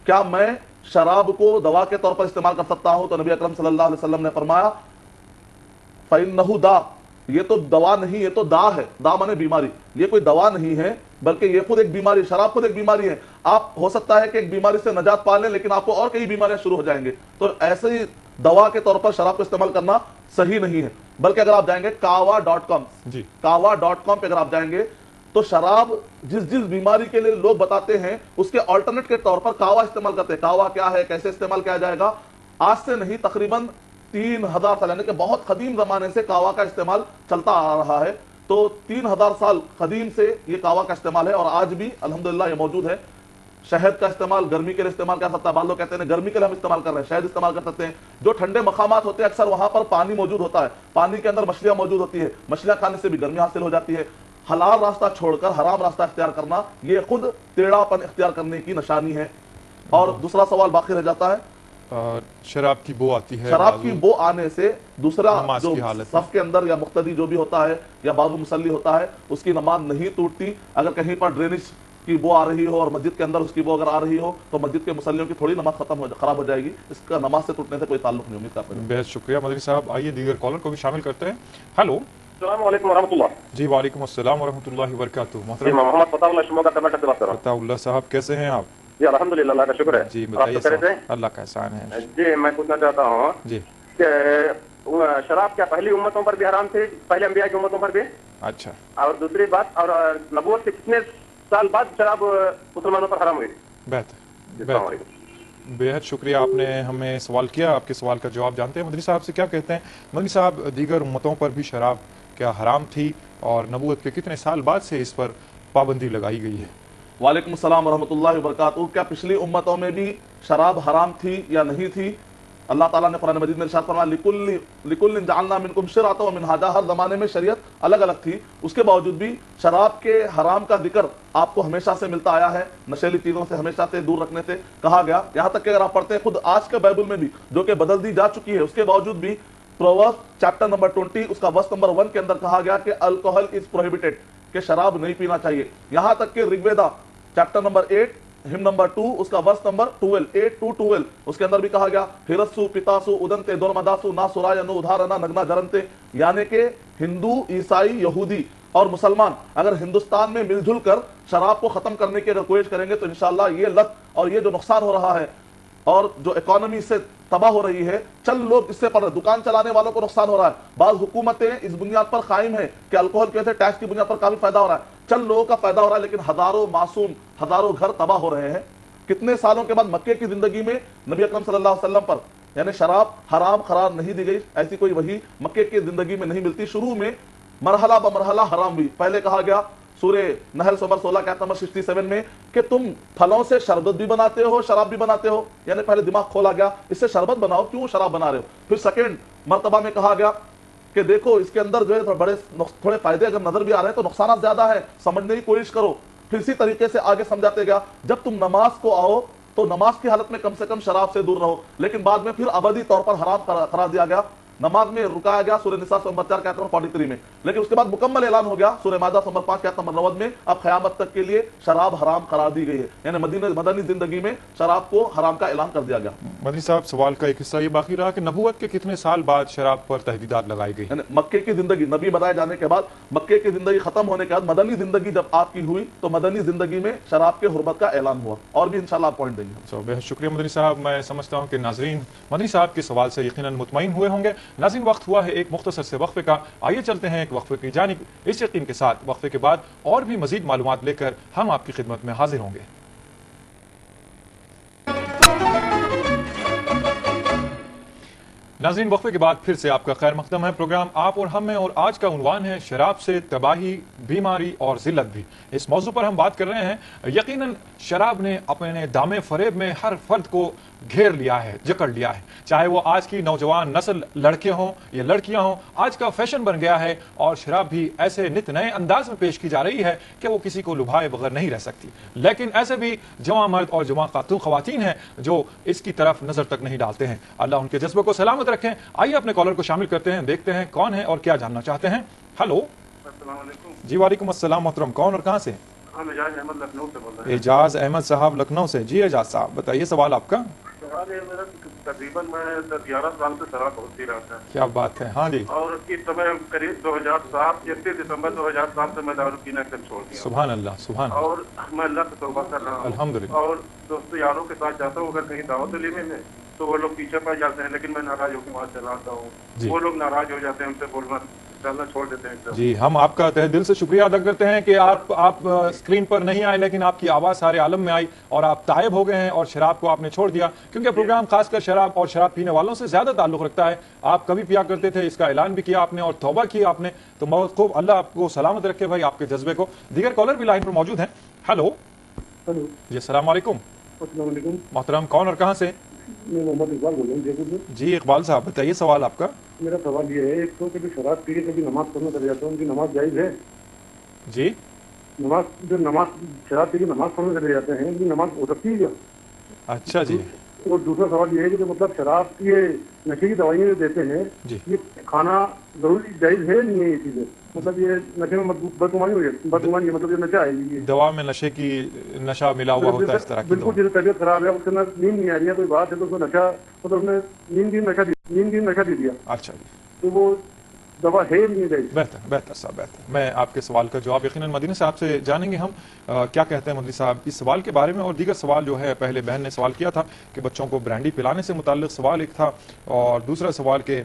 Speaker 2: क्या मैं शराब को दवा के तौर पर इस्तेमाल कर सकता हूं? तो नबी अकरम सल्लल्लाहु अलैहि वसल्लम ने फरमाया, फ़इन्नहु दा, ये तो दवा नहीं, ये तो दा है। दा माने बीमारी, ये कोई दवा नहीं है बल्कि ये खुद एक बीमारी, शराब खुद एक बीमारी है। आप हो सकता है कि एक बीमारी से नजात पा लें, लेकिन आपको और कई बीमारियां शुरू हो जाएंगे। तो ऐसे ही दवा के तौर पर शराब को इस्तेमाल करना सही नहीं है। बल्कि अगर आप जाएंगे kahwa.com पे अगर आप जाएंगे तो शराब जिस बीमारी के लिए लोग बताते हैं उसके अल्टरनेट के तौर पर kahwa इस्तेमाल करते हैं। kahwa क्या है, कैसे इस्तेमाल किया जाएगा? आज से नहीं, तकरीबन 3000 साल, यानी कि बहुत कदीम जमाने से kahwa का इस्तेमाल चलता आ रहा है। तो 3000 साल कदीम से ये kahwa का इस्तेमाल है और आज भी अल्हम्दुलिल्लाह ये मौजूद है। शहद का इस्तेमाल गर्मी के लिए इस्तेमाल कर सकता है। बाद लोग कहते हैं गर्मी के लिए हम इस्तेमाल कर रहे हैं, शहद इस्तेमाल कर सकते हैं। जो ठंडे मकामात होते हैं अक्सर वहां पर पानी मौजूद होता है, पानी के अंदर मछलियां मौजूद होती है, मछलियां खाने से भी गर्मी हासिल हो जाती है। حلال راستہ چھوڑ کر حرام راستہ اختیار کرنا یہ خود ٹیڑھاپن اختیار کرنے کی نشانی ہے۔ اور دوسرا سوال باقی رہ جاتا ہے،
Speaker 1: شراب کی بو آتی ہے،
Speaker 2: شراب کی بو آنے سے دوسرا
Speaker 1: نماز
Speaker 2: جو
Speaker 1: کی حالت
Speaker 2: صف کے اندر یا مقتدی جو بھی ہوتا ہے یا بازو مصلی ہوتا ہے اس کی نماز نہیں ٹوٹتی۔ اگر کہیں پر ڈرینیج کی بو آ رہی ہو اور مسجد کے اندر اس کی بو اگر آ رہی ہو تو مسجد کے مصلیوں کی تھوڑی نماز خراب ہو جائے گی، اس کا نماز سے ٹوٹنے سے کوئی تعلق نہیں۔ امید کرتے ہیں۔
Speaker 1: بہت شکریہ مدنی صاحب، آئیے دیگر کالر کو بھی شامل کرتے ہیں۔ ہیلو،
Speaker 6: السلام علیکم ورحمۃ اللہ۔
Speaker 1: جی وعلیکم السلام ورحمۃ اللہ وبرکاتہ۔
Speaker 6: جی
Speaker 1: محترم
Speaker 6: میں محمد فتح اللہ شموگا کرناٹک سے بات کر رہا
Speaker 1: فتح اللہ صاحب، کیسے ہیں آپ؟
Speaker 6: ہوں۔ جی الحمدللہ، اللہ کا شکر ہے۔
Speaker 1: جی
Speaker 6: آپ
Speaker 1: بتائیے
Speaker 6: تو کہہ رہے
Speaker 1: صاحب، اللہ کا احسان ہے۔
Speaker 6: تھے جی میں پوچھنا چاہتا ہوں
Speaker 1: جی
Speaker 6: کہ شراب کیا پہلی امتوں پر بھی حرام تھی، پہلے انبیاء کی امتوں پر بھی؟
Speaker 1: اچھا،
Speaker 6: اور دوسری بات، اور نبوت کے کتنے سال بعد شراب مسلمانوں پر حرام ہوئی؟
Speaker 1: بہتر
Speaker 6: السلام
Speaker 1: بہتر،
Speaker 6: علیکم۔
Speaker 1: بےحد شکریہ، آپ نے ہمیں سوال کیا، آپ کے سوال کا جواب جانتے ہیں۔ مدنی صاحب سے کیا کہتے ہیں؟ مدنی صاحب، دیگر امتوں پر بھی شراب کیا حرام تھی اور نبوت کے کتنے سال بعد سے اس پر پابندی لگائی گئی ہے؟
Speaker 2: وعلیکم السلام ورحمۃ اللہ وبرکاتہ۔ کیا پچھلی امتوں میں بھی شراب حرام تھی یا نہیں تھی؟ اللہ تعالیٰ نے قرآن مجید میں ارشاد فرمایا لِكُلٍّ جَعَلْنَا مِنْكُمْ شِرْعَةً وَمِنْهَاجًا، ہر زمانے میں شریعت الگ الگ تھی، اس کے باوجود بھی شراب کے حرام کا ذکر آپ کو ہمیشہ سے ملتا آیا ہے، نشیلی چیزوں سے ہمیشہ سے دور رکھنے سے کہا گیا، یہاں تک کہ اگر آپ پڑھتے ہیں خود آج کے بائبل میں بھی جو کہ بدل دی جا چکی ہے، اس کے باوجود بھی پرووربس چیپٹر نمبر 20 اس کا ورس نمبر 1 کے اندر کہا گیا کہ الکوہل از پروہیبٹڈ، کہ شراب نہیں پینا چاہیے۔ یہاں تک کہ رگ ویدا چیپٹر نمبر 8 ہم نمبر 2 اس کا ورس نمبر 8-12 اس کے اندر بھی کہا گیا ہرسو پتاسو ادنتے دورمداسو نا سورایانو ادھارنا نگنا جرنتے، یعنی کہ ہندو، عیسائی، یہودی اور مسلمان اگر ہندوستان میں مل جل کر شراب کو ختم کرنے کی اگر کوشش کریں گے تو انشاءاللہ یہ لت اور یہ جو نقصان ہو رہا ہے اور جو اکانومی سے تباہ ہو رہی ہے، چند لوگ اس سے پر دکان چلانے والوں کو نقصان ہو رہا ہے، بعض حکومتیں اس بنیاد پر قائم ہیں کہ الکوہل کی وجہ سے ٹیکس کی بنیاد پر کافی فائدہ ہو رہا ہے، چند لوگوں کا فائدہ ہو رہا ہے، لیکن ہزاروں معصوم، ہزاروں گھر تباہ ہو رہے ہیں۔ کتنے سالوں کے بعد مکے کی زندگی میں نبی اکرم صلی اللہ علیہ وسلم پر یعنی شراب حرام قرار نہیں دی گئی، ایسی کوئی وحی مکے کی زندگی میں نہیں ملتی۔ شروع میں مرحلہ بمرحلہ حرام ہوئی، پہلے کہا گیا سورہ نحل سورہ 16 کے آیت نمبر 67 میں کہ تم پھلوں سے شربت بھی بناتے ہو، شراب بھی بناتے ہو، یعنی پہلے دماغ کھولا گیا اس سے شربت بناؤ، کیوں شراب بنا رہے ہو؟ پھر سیکنڈ مرتبہ میں کہا گیا کہ دیکھو اس کے اندر جو ہے بڑے تھوڑے فائدے اگر نظر بھی آ رہے ہیں تو نقصانات زیادہ ہے، سمجھنے کی کوشش کرو۔ پھر اسی طریقے سے آگے سمجھاتے گیا جب تم نماز کو آؤ تو نماز کی حالت میں کم سے کم شراب سے دور رہو، لیکن بعد میں پھر ابدی طور پر حرام قرار دیا گیا، نماز میں رکایا گیا سورہ نساء نمبر 4 کے آیت نمبر 43 میں، لیکن اس کے بعد مکمل اعلان ہو گیا سورہ مائدہ نمبر 5 کے آیت نمبر 90 میں اب قیامت تک کے لیے شراب حرام قرار دی گئی ہے، یعنی مدنی زندگی میں شراب کو حرام کا اعلان کر دیا گیا۔
Speaker 1: مدنی صاحب، سوال کا ایک حصہ یہ باقی رہا کہ نبوت کے کتنے سال بعد شراب پر تحدیدات لگائی گئی؟
Speaker 2: یعنی مکے کی زندگی نبی بنائے جانے کے بعد، مکے کی زندگی ختم ہونے کے بعد مدنی زندگی جب آپ کی ہوئی تو مدنی زندگی میں شراب کے حرمت کا اعلان ہوا، اور بھی انشاءاللہ آپ پوائنٹ دیں گے۔
Speaker 1: بہت شکریہ مدنی صاحب، میں سمجھتا ہوں کہ ناظرین مدنی صاحب کے سوال سے یقیناً مطمئن ہوئے ہوں گے۔ ناظرین، وقت ہوا ہے ایک مختصر سے وقفے کا، آئیے چلتے ہیں ایک وقفے کی جانب، اس یقین کے ساتھ وقفے کے بعد اور بھی مزید معلومات لے کر ہم آپ کی خدمت میں حاضر ہوں گے۔ ناظرین، وقفے کے بعد پھر سے آپ کا خیر مقدم ہے پروگرام آپ اور ہم میں، اور آج کا عنوان ہے شراب سے تباہی، بیماری اور ذلت بھی۔ اس موضوع پر ہم بات کر رہے ہیں۔ یقیناً شراب نے اپنے دامے فریب میں ہر فرد کو گھیر لیا ہے، جکڑ لیا ہے، چاہے وہ آج کی نوجوان نسل لڑکے ہوں یا لڑکیاں ہوں، آج کا فیشن بن گیا ہے، اور شراب بھی ایسے نت نئے انداز میں پیش کی جا رہی ہے کہ وہ کسی کو لبھائے بغیر نہیں رہ سکتی۔ لیکن ایسے بھی جوان مرد اور جوان خواتین ہیں جو اس کی طرف نظر تک نہیں ڈالتے ہیں۔ اللہ ان کے جذبے کو سلامت رکھیں۔ آئیے اپنے کالر کو شامل کرتے ہیں، دیکھتے ہیں کون ہے اور کیا جاننا چاہتے ہیں۔ ہلو،
Speaker 6: السلام علیکم۔
Speaker 1: جی وعلیکم السلام محترم، کون اور کہاں سے؟
Speaker 6: ہم اعجاز احمد لکھنؤ سے بول رہے ہیں۔
Speaker 1: اعجاز احمد صاحب لکھنؤ سے، جی اعجاز صاحب بتائیے سوال آپ کا۔
Speaker 6: سوال ہے میرا، تقریباً میں 11 سال سے شراب بہت ہی رہا تھا،
Speaker 1: کیا بات ہے، ہاں جی،
Speaker 6: اور اس سمے قریب 2007 31 دسمبر 2007 سے میں دارو پینا کر چھوڑ دیا،
Speaker 1: سبحان اللہ سبحان اللہ،
Speaker 6: اور میں اللہ سے توبہ کر رہا ہوں
Speaker 1: الحمدللہ۔
Speaker 6: اور دوستوں یاروں کے ساتھ جاتا ہوں، اگر کہیں دعوت لینے میں تو وہ لوگ پیچھے پڑ جاتے ہیں، لیکن میں ناراض ہو کے وہاں چلا آتا ہوں،
Speaker 1: جی۔
Speaker 6: وہ لوگ ناراض ہو جاتے ہیں، ان سے بولنا چلنا چھوڑ دیتے ہیں۔
Speaker 1: جی، ہم آپ کا تہ دل سے شکریہ ادا کرتے ہیں کہ آپ اسکرین پر نہیں آئے، لیکن آپ کی آواز سارے عالم میں آئی اور آپ تائب ہو گئے ہیں اور شراب کو آپ نے چھوڑ دیا، کیونکہ پروگرام خاص کر شراب اور شراب پینے والوں سے زیادہ تعلق رکھتا ہے۔ آپ کبھی پیا کرتے تھے، اس کا اعلان بھی کیا آپ نے اور توبہ کی آپ نے، تو بہت خوب، اللہ آپ کو سلامت رکھے بھائی، آپ کے جذبے کو۔ دیگر کالر بھی لائن پر موجود ہیں۔ ہلو جی، السلام علیکم۔
Speaker 6: السلام علیکم،
Speaker 1: محترم، کون اور کہاں سے؟
Speaker 6: میں محمد اقبال بول رہا ہوں جے پور سے۔
Speaker 1: جی اقبال صاحب بتائیے سوال آپ کا۔
Speaker 6: میرا سوال یہ ہے، ایک تو کبھی شراب پی کے کبھی نماز پڑھنا چل جاتا ہے، ان کی نماز جائز ہے؟
Speaker 1: जी
Speaker 6: जो नमाज शराब पी के नमाज पढ़ने चले जाते हैं, ये नमाज हो सकती है क्या?
Speaker 1: अच्छा जी।
Speaker 6: और दूसरा सवाल ये है कि जो मतलब शराब की ये नशे की दवाइयाँ जो देते हैं,
Speaker 1: जी।
Speaker 6: ये खाना जरूरी जायज है नहीं है ये चीजें? मतलब ये नशे में बदगुमानी हो जाती है, बदगुमानी मतलब ये नशा है ये
Speaker 1: दवा में नशा मिला हुआ होता है इस तरह की
Speaker 6: बिल्कुल।
Speaker 1: दवा।
Speaker 6: जैसे तबीयत खराब है, उसके अंदर नींद नहीं आ रही है, कोई बात है तो उसको नशा मतलब उसने नींद की नशा दे दिया,
Speaker 1: अच्छा जी,
Speaker 6: तो वो दवा है नहीं है जायज?
Speaker 1: बेहतर साहब बेहतर। मैं आपके सवाल का जवाब यकीनन मदीना साहब से जानेंगे हम क्या कहते हैं मदनी साहब इस सवाल के बारे में। और दीगर सवाल जो है, पहले बहन ने सवाल किया था कि बच्चों को ब्रांडी पिलाने से मुताल्लिक सवाल एक था, और दूसरा सवाल के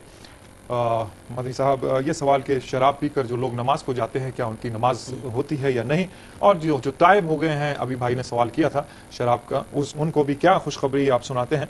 Speaker 1: मदनी साहब ये सवाल के शराब पीकर जो लोग नमाज को जाते हैं क्या उनकी नमाज होती है या नहीं, और जो तायब हो गए हैं, अभी भाई ने सवाल किया था शराब का, उनको भी क्या खुशखबरी आप सुनाते हैं।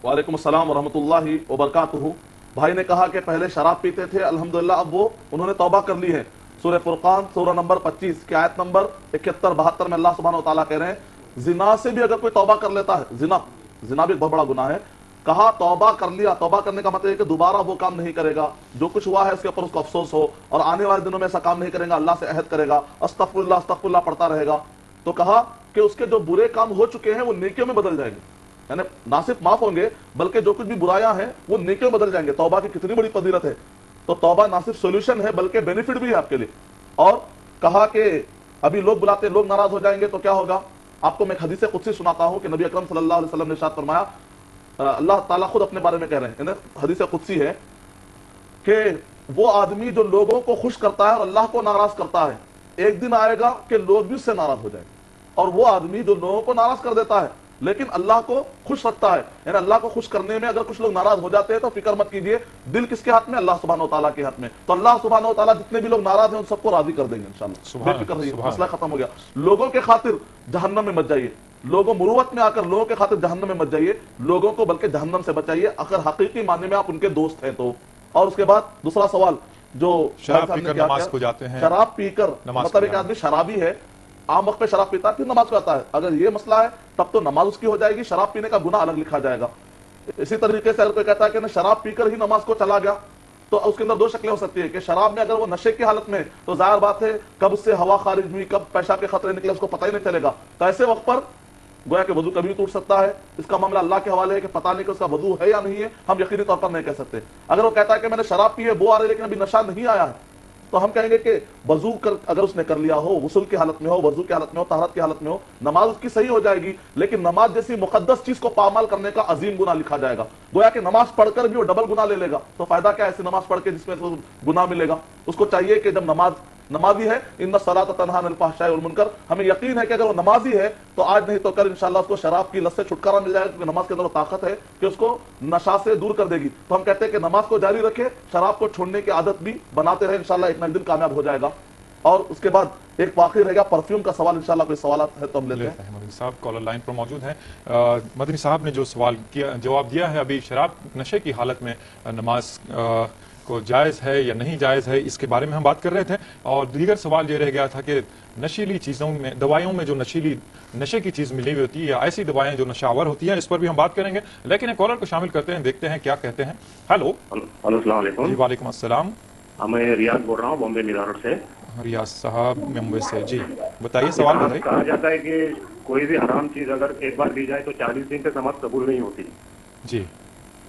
Speaker 2: वालेकुम अस्सलाम वरहमतुल्लाहि वबरकातुहू। भाई ने कहा कि पहले शराब पीते थे, अल्हम्दुलिल्लाह अब वो उन्होंने तौबा कर ली है। सूरह फुरकान सूरह नंबर 25 की आयत नंबर 71-72 में अल्लाह सुब्हानहू व तआला कह रहे हैं जिना से भी अगर कोई तौबा कर लेता है, जिना भी एक बहुत बड़ा गुनाह है, कहा तौबा कर लिया, तौबा करने का मतलब है कि दोबारा वो काम नहीं करेगा, जो कुछ हुआ है उसके ऊपर उसको अफसोस हो और आने वाले दिनों में ऐसा काम नहीं करेगा, अल्लाह से अहद करेगा, अस्तगफिरुल्लाह पढ़ता रहेगा, तो कहा कि उसके जो बुरे काम हो चुके हैं वो नेकियों में बदल जाएंगे, यानी ना सिर्फ माफ होंगे बल्कि जो कुछ भी बुराइयां हैं वो नेकियों में बदल जाएंगे। तौबा की कितनी बड़ी फजीलत है। तो तौबा ना सिर्फ सोल्यूशन है बल्कि बेनिफिट भी है आपके लिए। और कहा कि अभी लोग बुलाते लोग नाराज हो जाएंगे तो क्या होगा। आपको मैं एक हदीस कुदसी सुनाता हूं कि नबी अकरम सल्लल्लाहु अलैहि वसल्लम ने इरशाद फरमाया, अल्लाह ताला खुद अपने बारे में कह रहे हैं, हदीस कुदसी है कि वो आदमी जो लोगों को खुश करता है और अल्लाह को नाराज करता है, एक दिन आएगा कि लोग भी उससे नाराज हो जाएंगे। और वो आदमी जो लोगों को नाराज कर देता है लेकिन अल्लाह को खुश रखता है, यानी अल्लाह को खुश करने में अगर कुछ लोग नाराज हो जाते हैं तो फिक्र मत कीजिए, दिल किसके हाथ में, अल्लाह सुब्हानहू व तआला के हाथ में। तो अल्लाह सुब्हानहू व तआला जितने भी लोग नाराज हैं उन सबको राजी कर देंगे इंशाअल्लाह, बेफिक्र रहिए, मसला खत्म हो गया। लोगों के खातिर जहन्नम में मत जाइए, लोगों मुरुवत में आकर लोगों के खातिर जहन्नम में मत जाइए, लोगों को बल्कि जहन्नम से बचाइए अगर हकीकी मानने में आप उनके दोस्त हैं तो। और उसके बाद दूसरा सवाल जो
Speaker 1: शराब पीकर नमाज को जाते हैं,
Speaker 2: शराब पीकर मतलब एक आदमी शराबी है, आम वक्त पे शराब पीता है फिर नमाज को आता है, अगर ये मसला है तब तो नमाज उसकी हो जाएगी, शराब पीने का गुनाह अलग लिखा जाएगा। इसी तरीके से अगर कोई कहता है कि शराब पीकर ही नमाज को चला गया तो उसके अंदर दो शक्लें हो सकती है कि शराब में अगर वो नशे की हालत में, तो जाहिर बात है कब उससे हवा खारिज हुई, कब पेशाब के खतरे निकले उसको पता ही नहीं चलेगा। तो ऐसे वक्त पर गोया कि वजू कभी टूट सकता है। इसका मामला अल्लाह के हवाले है कि पता नहीं कि उसका वजू है या नहीं है, हम यकीनी तौर पर नहीं कह सकते। अगर वो कहता है कि मैंने शराब पी है, वो आ रही है लेकिन अभी नशा नहीं आया है, तो हम कहेंगे कि वजू कर अगर उसने कर लिया हो, गुस्ल की हालत में हो, वजू की हालत में हो, तहरत की हालत में हो, नमाज उसकी सही हो जाएगी। लेकिन नमाज जैसी मुकद्दस चीज को पामाल करने का अजीम गुनाह लिखा जाएगा। गोया कि नमाज पढ़कर भी वो डबल गुनाह ले लेगा, तो फायदा क्या है ऐसी नमाज पढ़ के जिसमें तो गुनाह मिलेगा। उसको चाहिए कि जब नमाजी है, इन्ना सलात तन्हा अनिल फहशाई वल मुनकर, हमें यकीन है कि अगर वो नमाजी है तो आज नहीं तो कल इंशाअल्लाह उसको शराब की लत से छुटकारा मिल जाएगा, क्योंकि नमाज के अंदर ताकत है कि उसको नशा से दूर कर देगी। तो हम कहते हैं कि नमाज को जारी रखे, शराब को छोड़ने की आदत भी बनाते रहे, इंशाअल्लाह एक ना एक दिन कामयाब हो जाएगा। और उसके बाद एक बाकी रह गया परफ्यूम का सवाल, इंशाअल्लाह कोई सवाल है तो हम लेते हैं।
Speaker 1: मदनी साहब कॉलर लाइन पर मौजूद हैं। मदनी साहब ने जो सवाल किया जवाब दिया है अभी, शराब नशे की हालत में नमाज को जायज़ है या नहीं जायज़ है, इसके बारे में हम बात कर रहे थे। और दीगर सवाल ये रह गया था कि नशीली चीज़ों में, दवाइयों में जो नशे की चीज़ मिली हुई होती है या ऐसी दवाएं जो नशावर होती हैं, इस पर भी हम बात करेंगे। लेकिन एक कॉलर को शामिल करते हैं, देखते हैं क्या कहते हैं। हेलो
Speaker 8: अस्सलाम वालेकुम।
Speaker 1: जी वालेकुम अस्सलाम।
Speaker 8: मैं रियाज बोल रहा हूँ बॉम्बे मिरारोड से।
Speaker 1: रियाज साहब मुंबई से, जी बताइए सवाल बताइए।
Speaker 8: कहा जाता है कि कोई भी हराम चीज अगर एक बार दी जाए तो 40 दिन तक नमाज कबूल नहीं होती।
Speaker 1: जी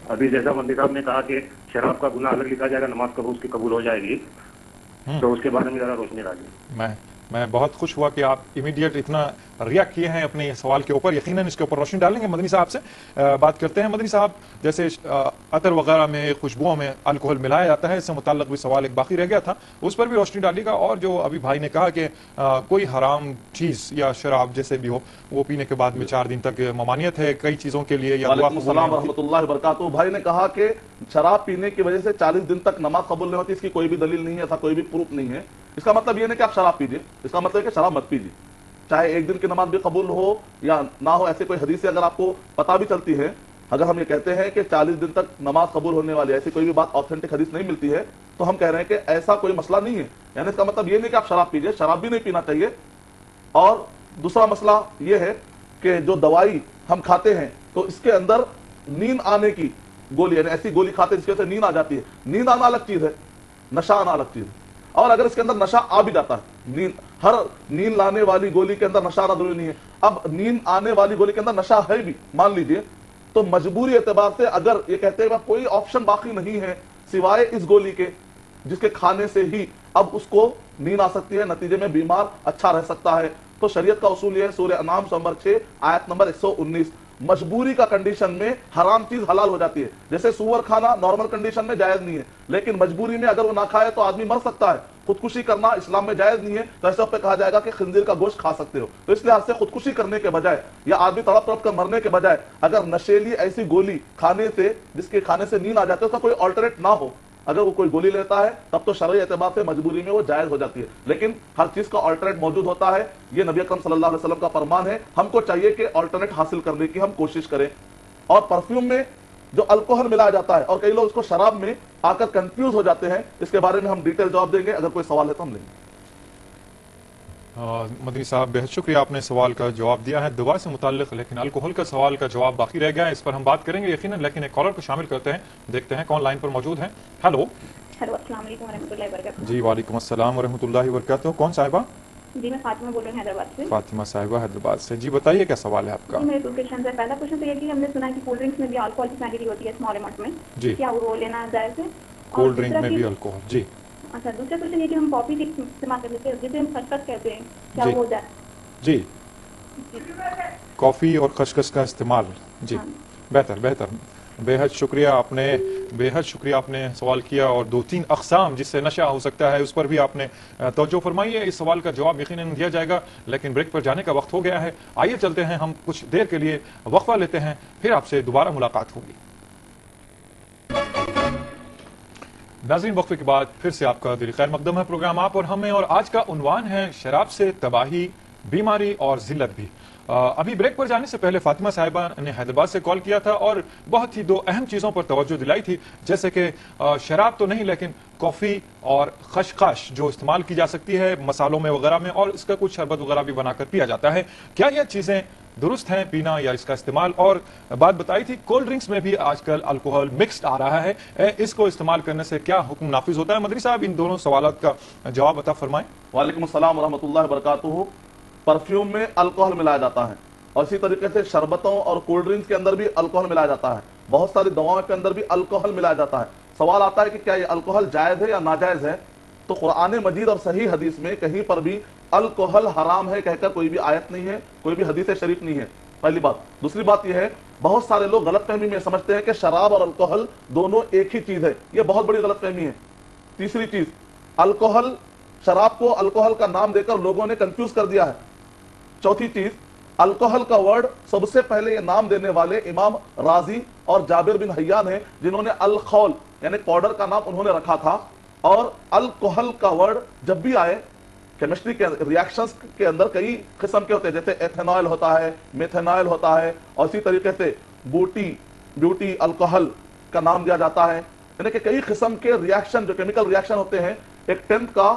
Speaker 8: अभी जैसा मंदी साहब ने कहा कि शराब का गुनाह अलग लिखा जाएगा, नमाज कबूल उसकी कबूल हो जाएगी, तो उसके बारे में जरा रोशनी डालिए।
Speaker 1: मैं बहुत खुश हुआ कि आप इमीडिएट इतना रिएक्ट किए हैं अपने सवाल के ऊपर। यकीनन इसके ऊपर रोशनी डालेंगे। मदनी साहब से बात करते हैं। मदनी साहब, जैसे अतर वगैरह में, खुशबुओं में अल्कोहल मिलाया जाता है, इससे मुताल्लिक भी सवाल एक बाकी रह गया था, उस पर भी रोशनी डालिएगा। और जो अभी भाई ने कहा कि कोई हराम चीज़ या शराब जैसे भी हो, वो पीने के बाद में 4 दिन तक ममानियत है कई चीज़ों के लिए।
Speaker 2: भाई ने कहा कि शराब पीने की वजह से 40 दिन तक नमाज कबूल नहीं होती, इसकी कोई भी दलील नहीं है, ऐसा कोई भी प्रूफ नहीं है। इसका मतलब ये नहीं कि आप शराब पीजिए, इसका मतलब है कि शराब मत पीजिए, चाहे एक दिन की नमाज भी कबूल हो या ना हो। ऐसे कोई हदीस अगर आपको पता भी चलती है, अगर हम ये कहते हैं कि 40 दिन तक नमाज कबूल होने वाली है, ऐसी कोई भी बात ऑथेंटिक हदीस नहीं मिलती है, तो हम कह रहे हैं कि ऐसा कोई मसला नहीं है। यानी इसका मतलब ये नहीं कि आप शराब पीजिए, शराब भी नहीं पीना चाहिए। और दूसरा मसला ये है कि जो दवाई हम खाते हैं तो इसके अंदर नींद आने की गोली, यानी ऐसी गोली खाते हैं जिसकी वजह से नींद आ जाती है। नींद आना अलग चीज है, नशा आना अलग चीज है। और अगर इसके अंदर नशा आ भी जाता है, नींद हर नींद लाने वाली गोली के अंदर नशा जरूरी नहीं है। अब नींद आने वाली गोली के अंदर नशा है भी, मान लीजिए, तो मजबूरी एतबार से अगर ये कहते हैं कोई ऑप्शन बाकी नहीं है सिवाय इस गोली के जिसके खाने से ही अब उसको नींद आ सकती है, नतीजे में बीमार अच्छा रह सकता है, तो शरीयत का उसूल है सूरह अनाम नंबर 6 आयत नंबर 119, मजबूरी का कंडीशन में हराम चीज हलाल हो जाती है। जैसे सुअर खाना नॉर्मल कंडीशन में जायज नहीं है, लेकिन मजबूरी में अगर वो ना खाए तो आदमी मर सकता है। खुदकुशी करना इस्लाम में जायज नहीं है, तो ऐसे पे कहा जाएगा कि खंजीर का गोश्त खा सकते हो। तो इसलिए से खुदकुशी करने के बजाय या आदमी तड़प तड़प कर मरने के बजाय अगर नशेली ऐसी गोली खाने से जिसके खाने से नींद आ जाती है उसका कोई ऑल्टरनेट ना हो, अगर वो कोई गोली लेता है तब तो शरई एतबार से मजबूरी में वो जायज हो जाती है। लेकिन हर चीज का ऑल्टरनेट मौजूद होता है, ये नबी अकरम सल्लल्लाहु अलैहि वसल्लम का फरमान है। हमको चाहिए कि ऑल्टरनेट हासिल करने की हम कोशिश करें। और परफ्यूम में जो अल्कोहल मिलाया जाता है और कई लोग उसको शराब में आकर कंफ्यूज हो जाते हैं, इसके बारे में हम डिटेल जवाब देंगे, अगर कोई सवाल है तो हम लेंगे।
Speaker 1: मदनी साहब बेहद शुक्रिया, आपने सवाल का जवाब दिया है दवा से मुताल्लिक, लेकिन अल्कोहल का सवाल का जवाब बाकी रह गया है, इस पर हम बात करेंगे यकीनन, लेकिन एक कॉलर को शामिल करते हैं, देखते हैं कौन लाइन पर मौजूद है। हेलो।
Speaker 7: अस्सलाम वालेकुम रहमतुल्लाहि व बरकातहू।
Speaker 1: जी वालेकुम अस्सलाम व रहमतुल्लाहि व बरकातहू। कौन साहिबा?
Speaker 7: जी मैं फातिमा बोल रही हूँ हैदराबाद से।
Speaker 1: फातिमा साहिबा हैदराबाद से, जी बताइए क्या सवाल है आपका?
Speaker 7: जी मेरे दो क्वेश्चन है। पहला क्वेश्चन तो ये कि हमने सुना है कि कोल्ड ड्रिंक्स में भी अल्कोहल की क्वांटिटी होती है स्मॉल अमाउंट में,
Speaker 1: जी
Speaker 7: क्या वो लेना जायज है?
Speaker 1: कोल्ड ड्रिंक में भी अल्कोहल? जी।
Speaker 7: अच्छा, दूसरा क्वेश्चन ये कि हम कॉफी इस्तेमाल कर लेते हैं जिसे हम खसखस कहते हैं, क्या वो जाए?
Speaker 1: जी, कॉफी और खसखस का इस्तेमाल, जी बेहतर बेहतर, बेहद शुक्रिया आपने सवाल किया, और 2-3 अक़साम जिससे नशा हो सकता है उस पर भी आपने तवज्जो फरमाई है। इस सवाल का जवाब यकीनन दिया जाएगा, लेकिन ब्रेक पर जाने का वक्त हो गया है। आइए चलते हैं, हम कुछ देर के लिए वक्फा लेते हैं, फिर आपसे दोबारा मुलाकात होगी। नाज़रीन, वक्फे के बाद फिर से आपका दिल खैर मकदम है प्रोग्राम आप और हमें, और आज का उन्वान है शराब से तबाही, बीमारी और जिल्लत भी। अभी ब्रेक पर जाने से पहले फातिमा साहिबा ने हैदराबाद से कॉल किया था और बहुत ही 2 अहम चीज़ों पर तवज्जो दिलाई थी, जैसे कि शराब तो नहीं लेकिन कॉफ़ी और खशखश जो इस्तेमाल की जा सकती है मसालों में वगैरह में, और इसका कुछ शरबत वगैरह भी बनाकर पिया जाता है। क्या यह चीज़ें दुरुस्त हैं पीना या इसका इस्तेमाल? और बात बताई थी कोल्ड ड्रिंक्स में भी आजकल अल्कोहल मिक्स्ड आ रहा है, इसको इस्तेमाल करने से क्या हुक्म नाफिज होता है? मदरी साहब इन दोनों सवालात का जवाब अता फरमाएं।
Speaker 2: वालेकुम अस्सलाम रहमतुल्लाहि वबरकातुहू। परफ्यूम में अल्कोहल मिलाया जाता है, और इसी तरीके से शरबतों और कोल्ड ड्रिंक्स के अंदर भी अल्कोहल मिलाया जाता है, बहुत सारी दवाओं के अंदर भी अल्कोहल मिलाया जाता है। सवाल आता है कि क्या ये अल्कोहल जायज है या नाजायज है? तो कुरान मजीद और सही हदीस में कहीं पर भी अल्कोहल हराम है कहकर कोई भी आयत नहीं है, कोई भी हदीस शरीफ नहीं है, पहली बात। दूसरी बात यह है, बहुत सारे लोग गलतफहमी में समझते हैं कि शराब और अल्कोहल दोनों एक ही चीज है, यह बहुत बड़ी गलतफहमी है। तीसरी चीज, अल्कोहल, शराब को अल्कोहल का नाम देकर लोगों ने कंफ्यूज कर दिया है। चौथी चीज, अल्कोहल का वर्ड सबसे पहले ये नाम देने वाले इमाम राजी और जाबिर बिन हय्यान हैं, जिन्होंने अल्खौल यानी पाउडर का नाम उन्होंने रखा था। और अल्कोहल का वर्ड जब भी आए, केमिस्ट्री के रिएक्शंस के अंदर कई किस्म के होते हैं, जैसे एथेनॉल होता है, मेथेनॉल होता है, और इसी तरीके से ब्यूटी अल्कोहल का नाम दिया जाता है। यानी कि कई किस्म के रिएक्शन जो केमिकल रिएक्शन होते हैं, एक 10th का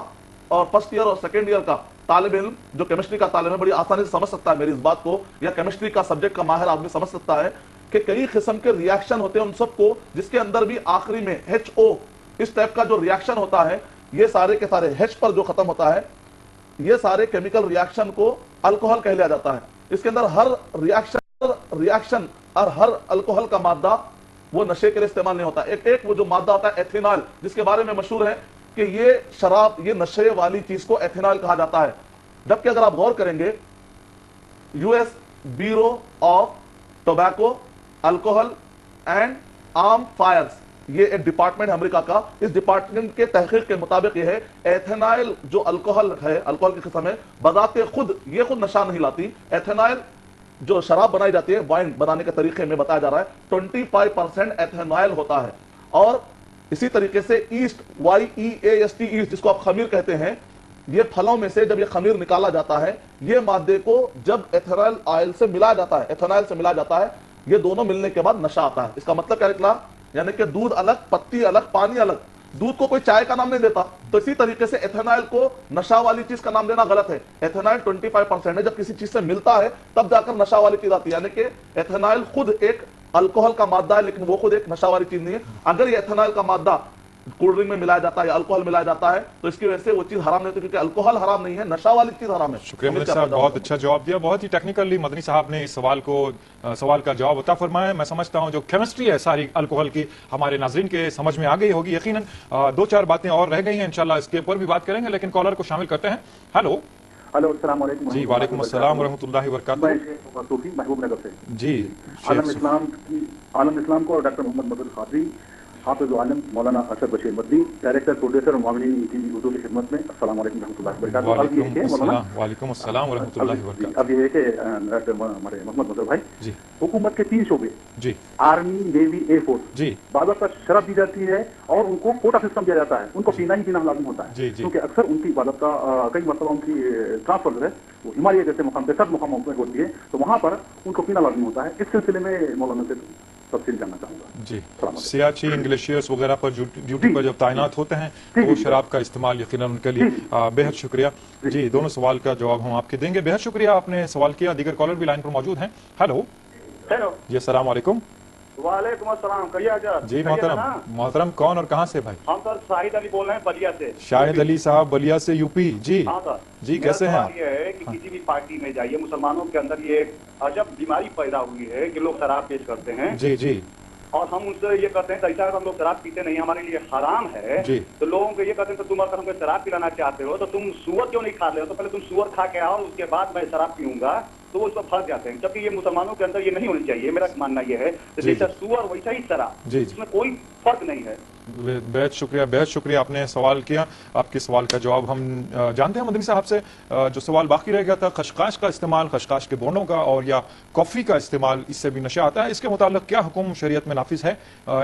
Speaker 2: और फर्स्ट ईयर और सेकेंड ईयर का तालिब इल्म जो केमिस्ट्री का तालिब है बड़ी आसानी से समझ सकता है मेरी इस बात को, या केमिस्ट्री का सब्जेक्ट का माहिर आदमी समझ सकता है कि कई किस्म के रिएक्शन होते हैं उन सबको, जिसके अंदर भी आखिरी में HO इस टाइप का जो रिएक्शन होता है, ये सारे के सारे H पर जो खत्म होता है, ये सारे केमिकल रिएक्शन को अल्कोहल कह लिया जाता है। इसके अंदर हर रिएक्शन और हर अल्कोहल का मादा वो नशे के लिए इस्तेमाल नहीं होता। एक वो जो मादा होता है एथेनॉल, जिसके बारे में मशहूर है कि ये शराब, ये नशे वाली चीज को एथेनॉल कहा जाता है। जबकि अगर आप गौर करेंगे, US Bureau of Tobacco, Alcohol and Arm Fires, ये एक डिपार्टमेंट है अमेरिका का, इस डिपार्टमेंट के तहकीक के मुताबिक ये है, एथेनॉल जो अल्कोहल है, अल्कोहल की किस्म है, बजाते खुद ये खुद नशा नहीं लाती। एथेनॉल जो शराब बनाई जाती है, वाइन बनाने के तरीके में बताया जा रहा है, 25% एथेनॉल होता है। और इसी तरीके से ईस्ट, YEAST ईस्ट, जिसको आप खमीर कहते हैं, ये फलों में से जब ये खमीर निकाला जाता है, ये मादे को जब एथेनॉल ऑयल से मिला जाता है, एथेनॉल से मिला जाता है, ये दोनों मिलने के बाद नशा आता है। इसका मतलब क्या निकला? यानी कि दूध अलग, पत्ती अलग, पानी अलग। दूध को कोई चाय का नाम नहीं देता, तो इसी तरीके से एथेनॉल को नशा वाली चीज का नाम देना गलत है। एथेनॉल 25% है, जब किसी चीज से मिलता है तब जाकर नशा वाली चीज आती है। यानी कि एथेनॉल खुद एक अल्कोहल का मादा है, लेकिन वो खुद एक नशा वाली चीज नहीं है। अगर ये एथेनॉल का मादा कोल्ड ड्रिंक में मिलाया जाता है या अल्कोहल मिलाया जाता है, तो इसकी वजह से वो चीज हराम नहीं होती, क्योंकि अल्कोहल हराम नहीं है, नशा वाली चीज हराम है।
Speaker 1: शुक्रिया मदनी साहब, बहुत अच्छा जवाब दिया। बहुत ही टेक्निकली मदनी साहब ने इस सवाल का जवाब अता फरमाया। मैं समझता हूं जो केमिस्ट्री है सारी अल्कोहल की हमारे नाजरीन के समझ में आ गई होगी यकीनन। 2-4 बातें और रह गई हैं, इंशाल्लाह इसके ऊपर भी बात करेंगे, लेकिन कॉलर को शामिल करते हैं। हेलो
Speaker 9: अस्सलाम वालेकुम।
Speaker 1: जी वालेकुम अस्सलाम वरहमतुल्लाहि वबरकातुहू।
Speaker 9: मैं सूफी महबूब नगर से
Speaker 1: जी
Speaker 9: आलम इस्लाम को और डॉक्टर मोहम्मद मदद खादरी, हाफिज आलम मौलाना असद बशीर मदनी, डायरेक्टर प्रोड्यूसर मामली टीवी उर्दू की खिदमत में अस्सलाम वालेकुम रहमतुल्लाहि वबरकातुहू।
Speaker 1: वालेकुम अस्सलाम वरहमतुल्लाहि वबरकातुहू।
Speaker 9: अब ये है कि डॉक्टर हमारे मोहम्मद मदद भाई
Speaker 1: जी,
Speaker 9: हुकूमत के 3 शोबे
Speaker 1: जी,
Speaker 9: आर्मी, नेवी, एयरफोर्स
Speaker 1: जी,
Speaker 9: बाद पर शराब दी जाती है और उनको कोटा सिस्टम दिया जाता है, उनको पीना ही पीना लाजम होता है,
Speaker 1: जी, जी।
Speaker 9: क्योंकि अक्सर उनकी इबादत का कई मरतबा उनकी ट्रांसफर है वो हिमालय जैसे मुकाम पे, सब मुकामों में होती है, तो वहाँ पर उनको पीना लाजम होता है। इस सिलसिले में मौलाना से तफसील जानना चाहूंगा।
Speaker 1: जी, सियाचिन ग्लेशियर्स वगैरह पर ड्यूटी पर जब तैनात होते हैं तो शराब का इस्तेमाल यकीनन उनके लिए बेहद शुक्रिया। जी, दोनों सवाल का जवाब हम आपके देंगे। बेहद शुक्रिया, आपने सवाल किया। दीगर कॉलर भी लाइन पर मौजूद हैं। हेलो जी, अस्सलाम वालेकुम।
Speaker 6: वालेकुम अस्सलाम। कहिए आजाद
Speaker 1: जी मोहतरम, कौन और कहाँ से भाई?
Speaker 6: हम सर शाहिद अली बोल रहे हैं बलिया से।
Speaker 1: शाहिद अली साहब बलिया से, यूपी। जी
Speaker 6: हाँ सर
Speaker 1: जी, कैसे हैं आप?
Speaker 6: ये है कि किसी भी पार्टी में जाइए, मुसलमानों के अंदर ये अजब बीमारी पैदा हुई है कि लोग शराब पेश करते हैं।
Speaker 1: जी जी,
Speaker 6: और हम उनसे ये कहते हैं ऐसा हम लोग शराब पीते नहीं, हमारे लिए हराम है
Speaker 1: जी।
Speaker 6: तो लोगों को ये कहते हैं तो तुम अगर हमको शराब पिलाना चाहते हो तो तुम सुअर क्यों नहीं खा रहे हो, तो पहले तुम सुअर खा के आओ, उसके बाद मैं शराब पीऊंगा, तो वो उसको फंस जाते हैं। जबकि ये मुसलमानों के अंदर ये नहीं होनी चाहिए। मेरा मानना ये है तो जैसा सुअर वैसा ही शराब, इसमें कोई फर्क नहीं है।
Speaker 1: बेहद शुक्रिया आपने सवाल किया। आपके सवाल का जवाब हम जानते हैं मदनी साहब से। जो सवाल बाकी रह गया था खशखाश का इस्तेमाल, खशखाश के बोनों का और या कॉफ़ी का इस्तेमाल, इससे भी नशा आता है, इसके मुताल्लिक क्या हुक्म शरीयत में नाफिज है,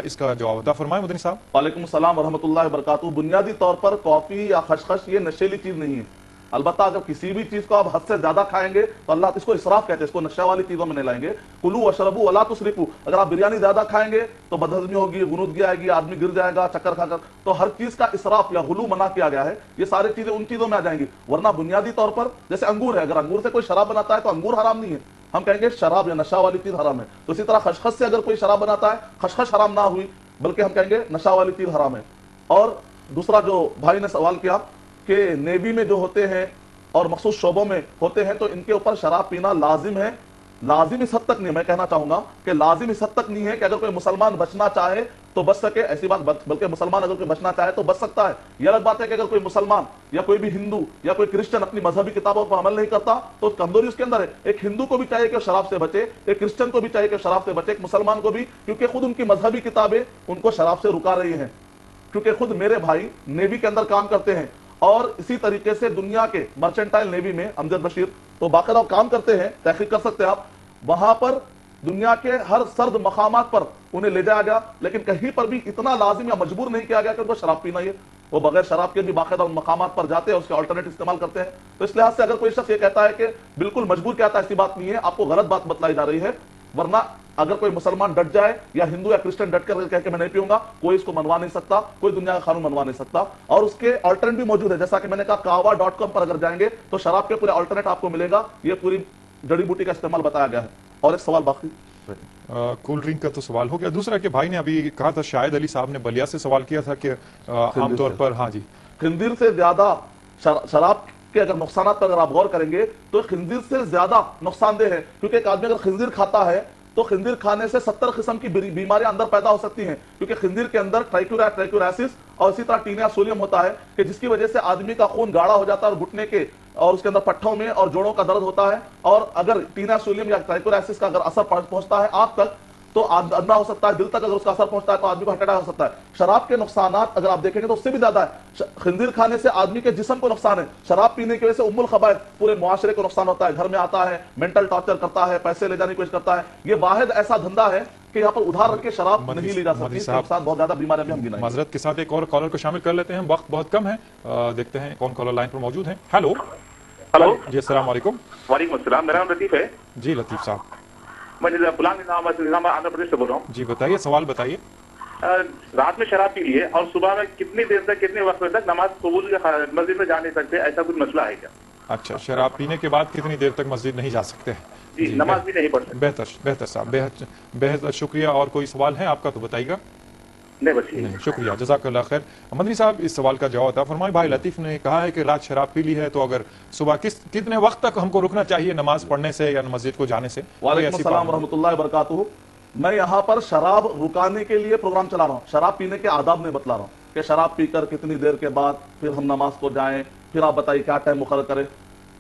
Speaker 1: इसका जवाब अता फरमाएं मदनी साहब।
Speaker 2: वालेकुम सलाम वरहमतुल्लाहि वबरकातुहू। बुनियादी तौर पर कॉफी या खशखश ये नशीली चीज नहीं है। अलबत्ता अगर किसी भी चीज को आप हद से ज्यादा खाएंगे तो अल्लाह इसको इसराफ कहते हैं, इसको नशा वाली चीजों में नहीं लाएंगे। कुलू वशरबू वला तुसरिफू, अगर आप बिरयानी ज्यादा खाएंगे तो बदहजमी होगी, गुनूदगी आएगी, आदमी गिर जाएगा चक्कर खाकर, तो हर चीज का इसराफ या गुलू मना किया गया है। ये सारी चीजें उन चीजों में आ जाएंगी। वरना बुनियादी तौर पर जैसे अंगूर है, अगर अंगूर से कोई शराब बनाता है तो अंगूर हराम नहीं है, हम कहेंगे शराब या नशा वाली चीज हराम है। तो इसी तरह खशखश से अगर कोई शराब बनाता है, खशखश हराम ना हुई, बल्कि हम कहेंगे नशा वाली चीज हराम है। और दूसरा जो भाई ने सवाल किया कि नेवी में जो होते हैं और मखसूस शोबों में होते हैं तो इनके ऊपर शराब पीना लाजिम है। लाजिम इस हद तक नहीं, मैं कहना चाहूंगा कि लाजिम इस हद तक नहीं है कि अगर कोई मुसलमान बचना चाहे तो बच सके, ऐसी बात, बल्कि मुसलमान अगर कोई बचना चाहे तो बच सकता है। यह अलग बात है कि अगर कोई मुसलमान या कोई भी हिंदू या कोई क्रिश्चियन अपनी मजहबी किताबों पर अमल नहीं करता तो कमजोरी उसके अंदर है। एक हिंदू को भी चाहिए कि शराब से बचे, एक क्रिश्चियन को भी चाहिए कि शराब से बचे, एक मुसलमान को भी, क्योंकि खुद उनकी मजहबी किताबें उनको शराब से रुका रही हैं। क्योंकि खुद मेरे भाई नेवी के अंदर काम करते हैं और इसी तरीके से दुनिया के मर्चेंटाइल नेवी में अमजद बशीर तो बाकायदा काम करते हैं, तहकीक कर सकते हैं आप, वहां पर दुनिया के हर सर्द मकामात पर उन्हें ले जाया गया, लेकिन कहीं पर भी इतना लाजिम या मजबूर नहीं किया गया कि उनको शराब पीना है। वो बगैर शराब के भी बाकायदा उन मकामात पर जाते हैं, उसके अल्टरनेट इस्तेमाल करते हैं। तो इस लिहाज से अगर कोई शख्स ये कहता है कि बिल्कुल मजबूर कहता है, ऐसी बात नहीं है, आपको गलत बात बतलाई जा रही है। वरना अगर कोई मुसलमान डट जाए या हिंदू या क्रिश्चियन डट कर कह के मैं नहीं पीऊंगा, कोई इसको मनवा नहीं सकता, कोई दुनिया का कानून मनवा नहीं सकता। और उसके अल्टरनेट भी मौजूद है, जैसा कि मैंने कहा kahwa.com पर अगर जाएंगे तो शराब के पूरे अल्टरनेट आपको मिलेगा। ये पूरी जड़ी बूटी का इस्तेमाल बताया गया है। और एक सवाल बाकी
Speaker 1: कोल्ड ड्रिंक का तो सवाल हो गया। दूसरा कि भाई ने अभी कहा था, शाहिद अली साहब ने बलिया से सवाल किया था कि आमतौर पर, हाँ जी,
Speaker 2: खिंजीर से ज्यादा शराब के अगर नुकसान पर अगर आप गौर करेंगे तो खिंजीर से ज्यादा नुकसानदेह है। क्योंकि एक आदमी अगर खिंजीर खाता है तो खिंजीर खाने से 70 किस्म की बीमारियां अंदर पैदा हो सकती हैं, क्योंकि खिंजीर के अंदर ट्राइक्यूरासिस और इसी तरह टीनिया सोलियम होता है कि जिसकी वजह से आदमी का खून गाढ़ा हो जाता है और घुटने के और उसके अंदर पट्टों में और जोड़ों का दर्द होता है। और अगर टीनिया सोलियम या ट्राइक्यूरासिस का अगर असर पहुंचता है आंख तक तो अदना हो सकता है, दिल तक अगर उसका असर पहुंचता है तो आदमी को हार्ट अटैक हो सकता है। शराब के नुकसानात अगर आप देखेंगे तो उससे भी ज्यादा है। खिंजीर खाने से आदमी के जिस्म को नुकसान है, शराब पीने की वजह से उम्मुल खबाइस पूरे मुआशरे को नुकसान होता है, घर में आता है, मेंटल टॉर्चर करता है, पैसे ले जाने की कोशिश करता है। ये वाहिद ऐसा धंधा है कि यहाँ पर उधार रख के शराब नहीं ली जा सकती, नुकसान बहुत ज्यादा बीमारियां भी हम गिनाएंगे।
Speaker 1: माजरत के साथ एक और कॉलर को शामिल कर लेते हैं, वक्त बहुत कम है, देखते हैं कौन कॉलर लाइन पर मौजूद है। हेलो जी, अस्सलाम वालेकुम।
Speaker 8: वालेकुम अस्सलाम, मेरा नाम लतीफ है।
Speaker 1: जी लतीफ साहब,
Speaker 8: मैं आंध्र प्रदेश से बोल रहा हूँ।
Speaker 1: जी बताइए, सवाल बताइए।
Speaker 8: रात में शराब पी लिए और सुबह में कितनी देर तक, कितने वक्त तक नमाज कबूल मस्जिद में जा नहीं सकते, ऐसा कुछ मसला है क्या?
Speaker 1: अच्छा, शराब पीने के बाद कितनी देर तक मस्जिद नहीं जा सकते?
Speaker 8: जी, नमाज भी नहीं पढ़ सकते।
Speaker 1: बेहतर साहब, बेहद शुक्रिया। और कोई सवाल है आपका तो बताइएगा।
Speaker 8: नहीं बची।
Speaker 1: नहीं, शुक्रिया, जज़ाकल्लाह खैर। मदनी साहब, इस सवाल का जवाब था फरमाए। भाई लतीफ़ ने कहा है कि रात शराब पी ली है तो अगर सुबह कितने वक्त तक हमको रुकना चाहिए नमाज पढ़ने से या मस्जिद को जाने से?
Speaker 2: वालेकुम अस्सलाम रहमतुल्लाहि व बरकातुहू। मैं यहाँ पर शराब रुकाने के लिए प्रोग्राम चला रहा हूँ, शराब पीने के आदाब नहीं बतला रहा हूँ कि शराब पीकर कितनी देर के बाद फिर हम नमाज को जाएं, फिर आप बताइए क्या टाइम मुकर्रर करें।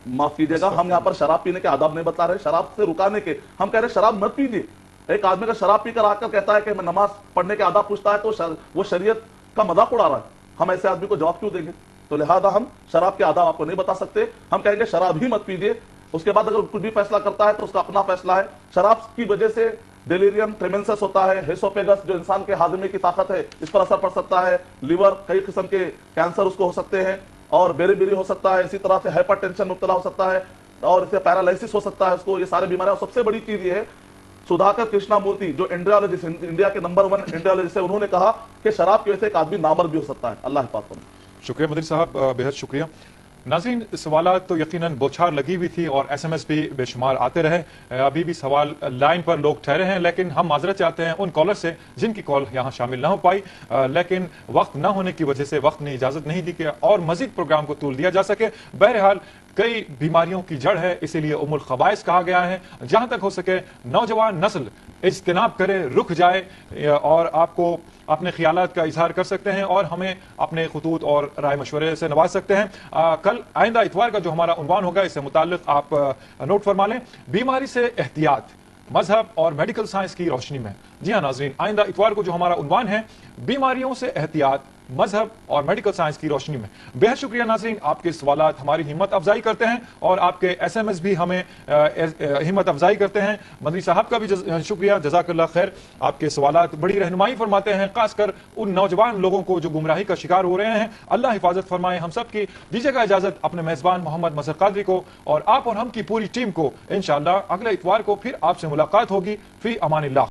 Speaker 2: माफ कीजिएगा, हम यहाँ पर शराब पीने के आदाब नहीं बता रहे, शराब से रुकाने के। हम कह रहे शराब मत पीजिए। एक आदमी का शराब पीकर आकर कहता है कि मैं नमाज पढ़ने के आदाब पूछता है तो वो शरीयत का मजाक उड़ा रहा है। हम ऐसे आदमी को जवाब क्यों देंगे? तो लिहाजा हम शराब के आदाब आपको नहीं बता सकते। हम कहेंगे शराब ही मत पीजिए, उसके बाद अगर कुछ भी फैसला करता है तो उसका अपना फैसला है। शराब की वजह से डेलीरियम ट्रेमेंसस होता है, हेसोपेगस जो इंसान के हाजमे की ताकत है इस पर असर पड़ सकता है, लिवर कई किस्म के कैंसर उसको हो सकते हैं और बेरी हो सकता है, इसी तरह से हाइपरटेंशन मुब्तला हो सकता है और इससे पैरालिसिस हो सकता है उसको। ये सारे बीमारियां। सबसे बड़ी चीज ये है, सुधाकर कृष्णामूर्ति जो एंड्रियोलॉजिस्ट, इंडिया के नंबर 1 एंड्रियोलॉजिस्ट है, उन्होंने कहा कि शराब की वजह से एक आदमी नामर्द भी हो सकता है। अल्लाह हिफाज़त करे।
Speaker 1: शुक्रिया मदनी साहब, बेहद शुक्रिया। नाज़रीन, सवालात तो यकीनन बौछार लगी हुई थी और SMS भी बेशुमार आते रहे। अभी भी सवाल लाइन पर लोग ठहरे हैं, लेकिन हम माजरत चाहते हैं उन कॉलर से जिनकी कॉल यहाँ शामिल ना हो पाई, लेकिन वक्त ना होने की वजह से वक्त ने इजाज़त नहीं दी कि और मजीद प्रोग्राम को तूल दिया जा सके। बहरहाल कई बीमारियों की जड़ है, इसीलिए उमुल खबाइस कहा गया है। जहां तक हो सके नौजवान नस्ल इज्तिनाब करे, रुक जाए और आपको अपने ख्यालात का इजहार कर सकते हैं और हमें अपने खतूत और राय मशवरे से नवाज सकते हैं। कल आइंदा इतवार का जो हमारा उन्वान होगा, इससे मुताल्लिक आप नोट फरमा लें, बीमारी से एहतियात मजहब और मेडिकल साइंस की रोशनी में। जी हाँ नाजरीन, आइंदा इतवार को जो हमारा उन्वान है, बीमारियों से एहतियात मजहब और मेडिकल साइंस की रोशनी में। बेहद शुक्रिया नाजरीन, आपके सवालात हमारी हिम्मत अफजाई करते हैं और आपके SMS भी हमें हिम्मत अफजाई करते हैं। मदनी साहब का भी शुक्रिया, जज़ाकल्लाह खैर। आपके सवालात बड़ी रहनुमाई फरमाते हैं, खासकर उन नौजवान लोगों को जो गुमराही का शिकार हो रहे हैं। अल्लाह हिफाजत फरमाए हम सब की। दीजिएगा इजाजत अपने मेजबान मोहम्मद मजहर कादरी को और आप और हम की पूरी टीम को। इंशाअल्लाह अगले इतवार को फिर आपसे मुलाकात होगी। फी अमानिल्लाह।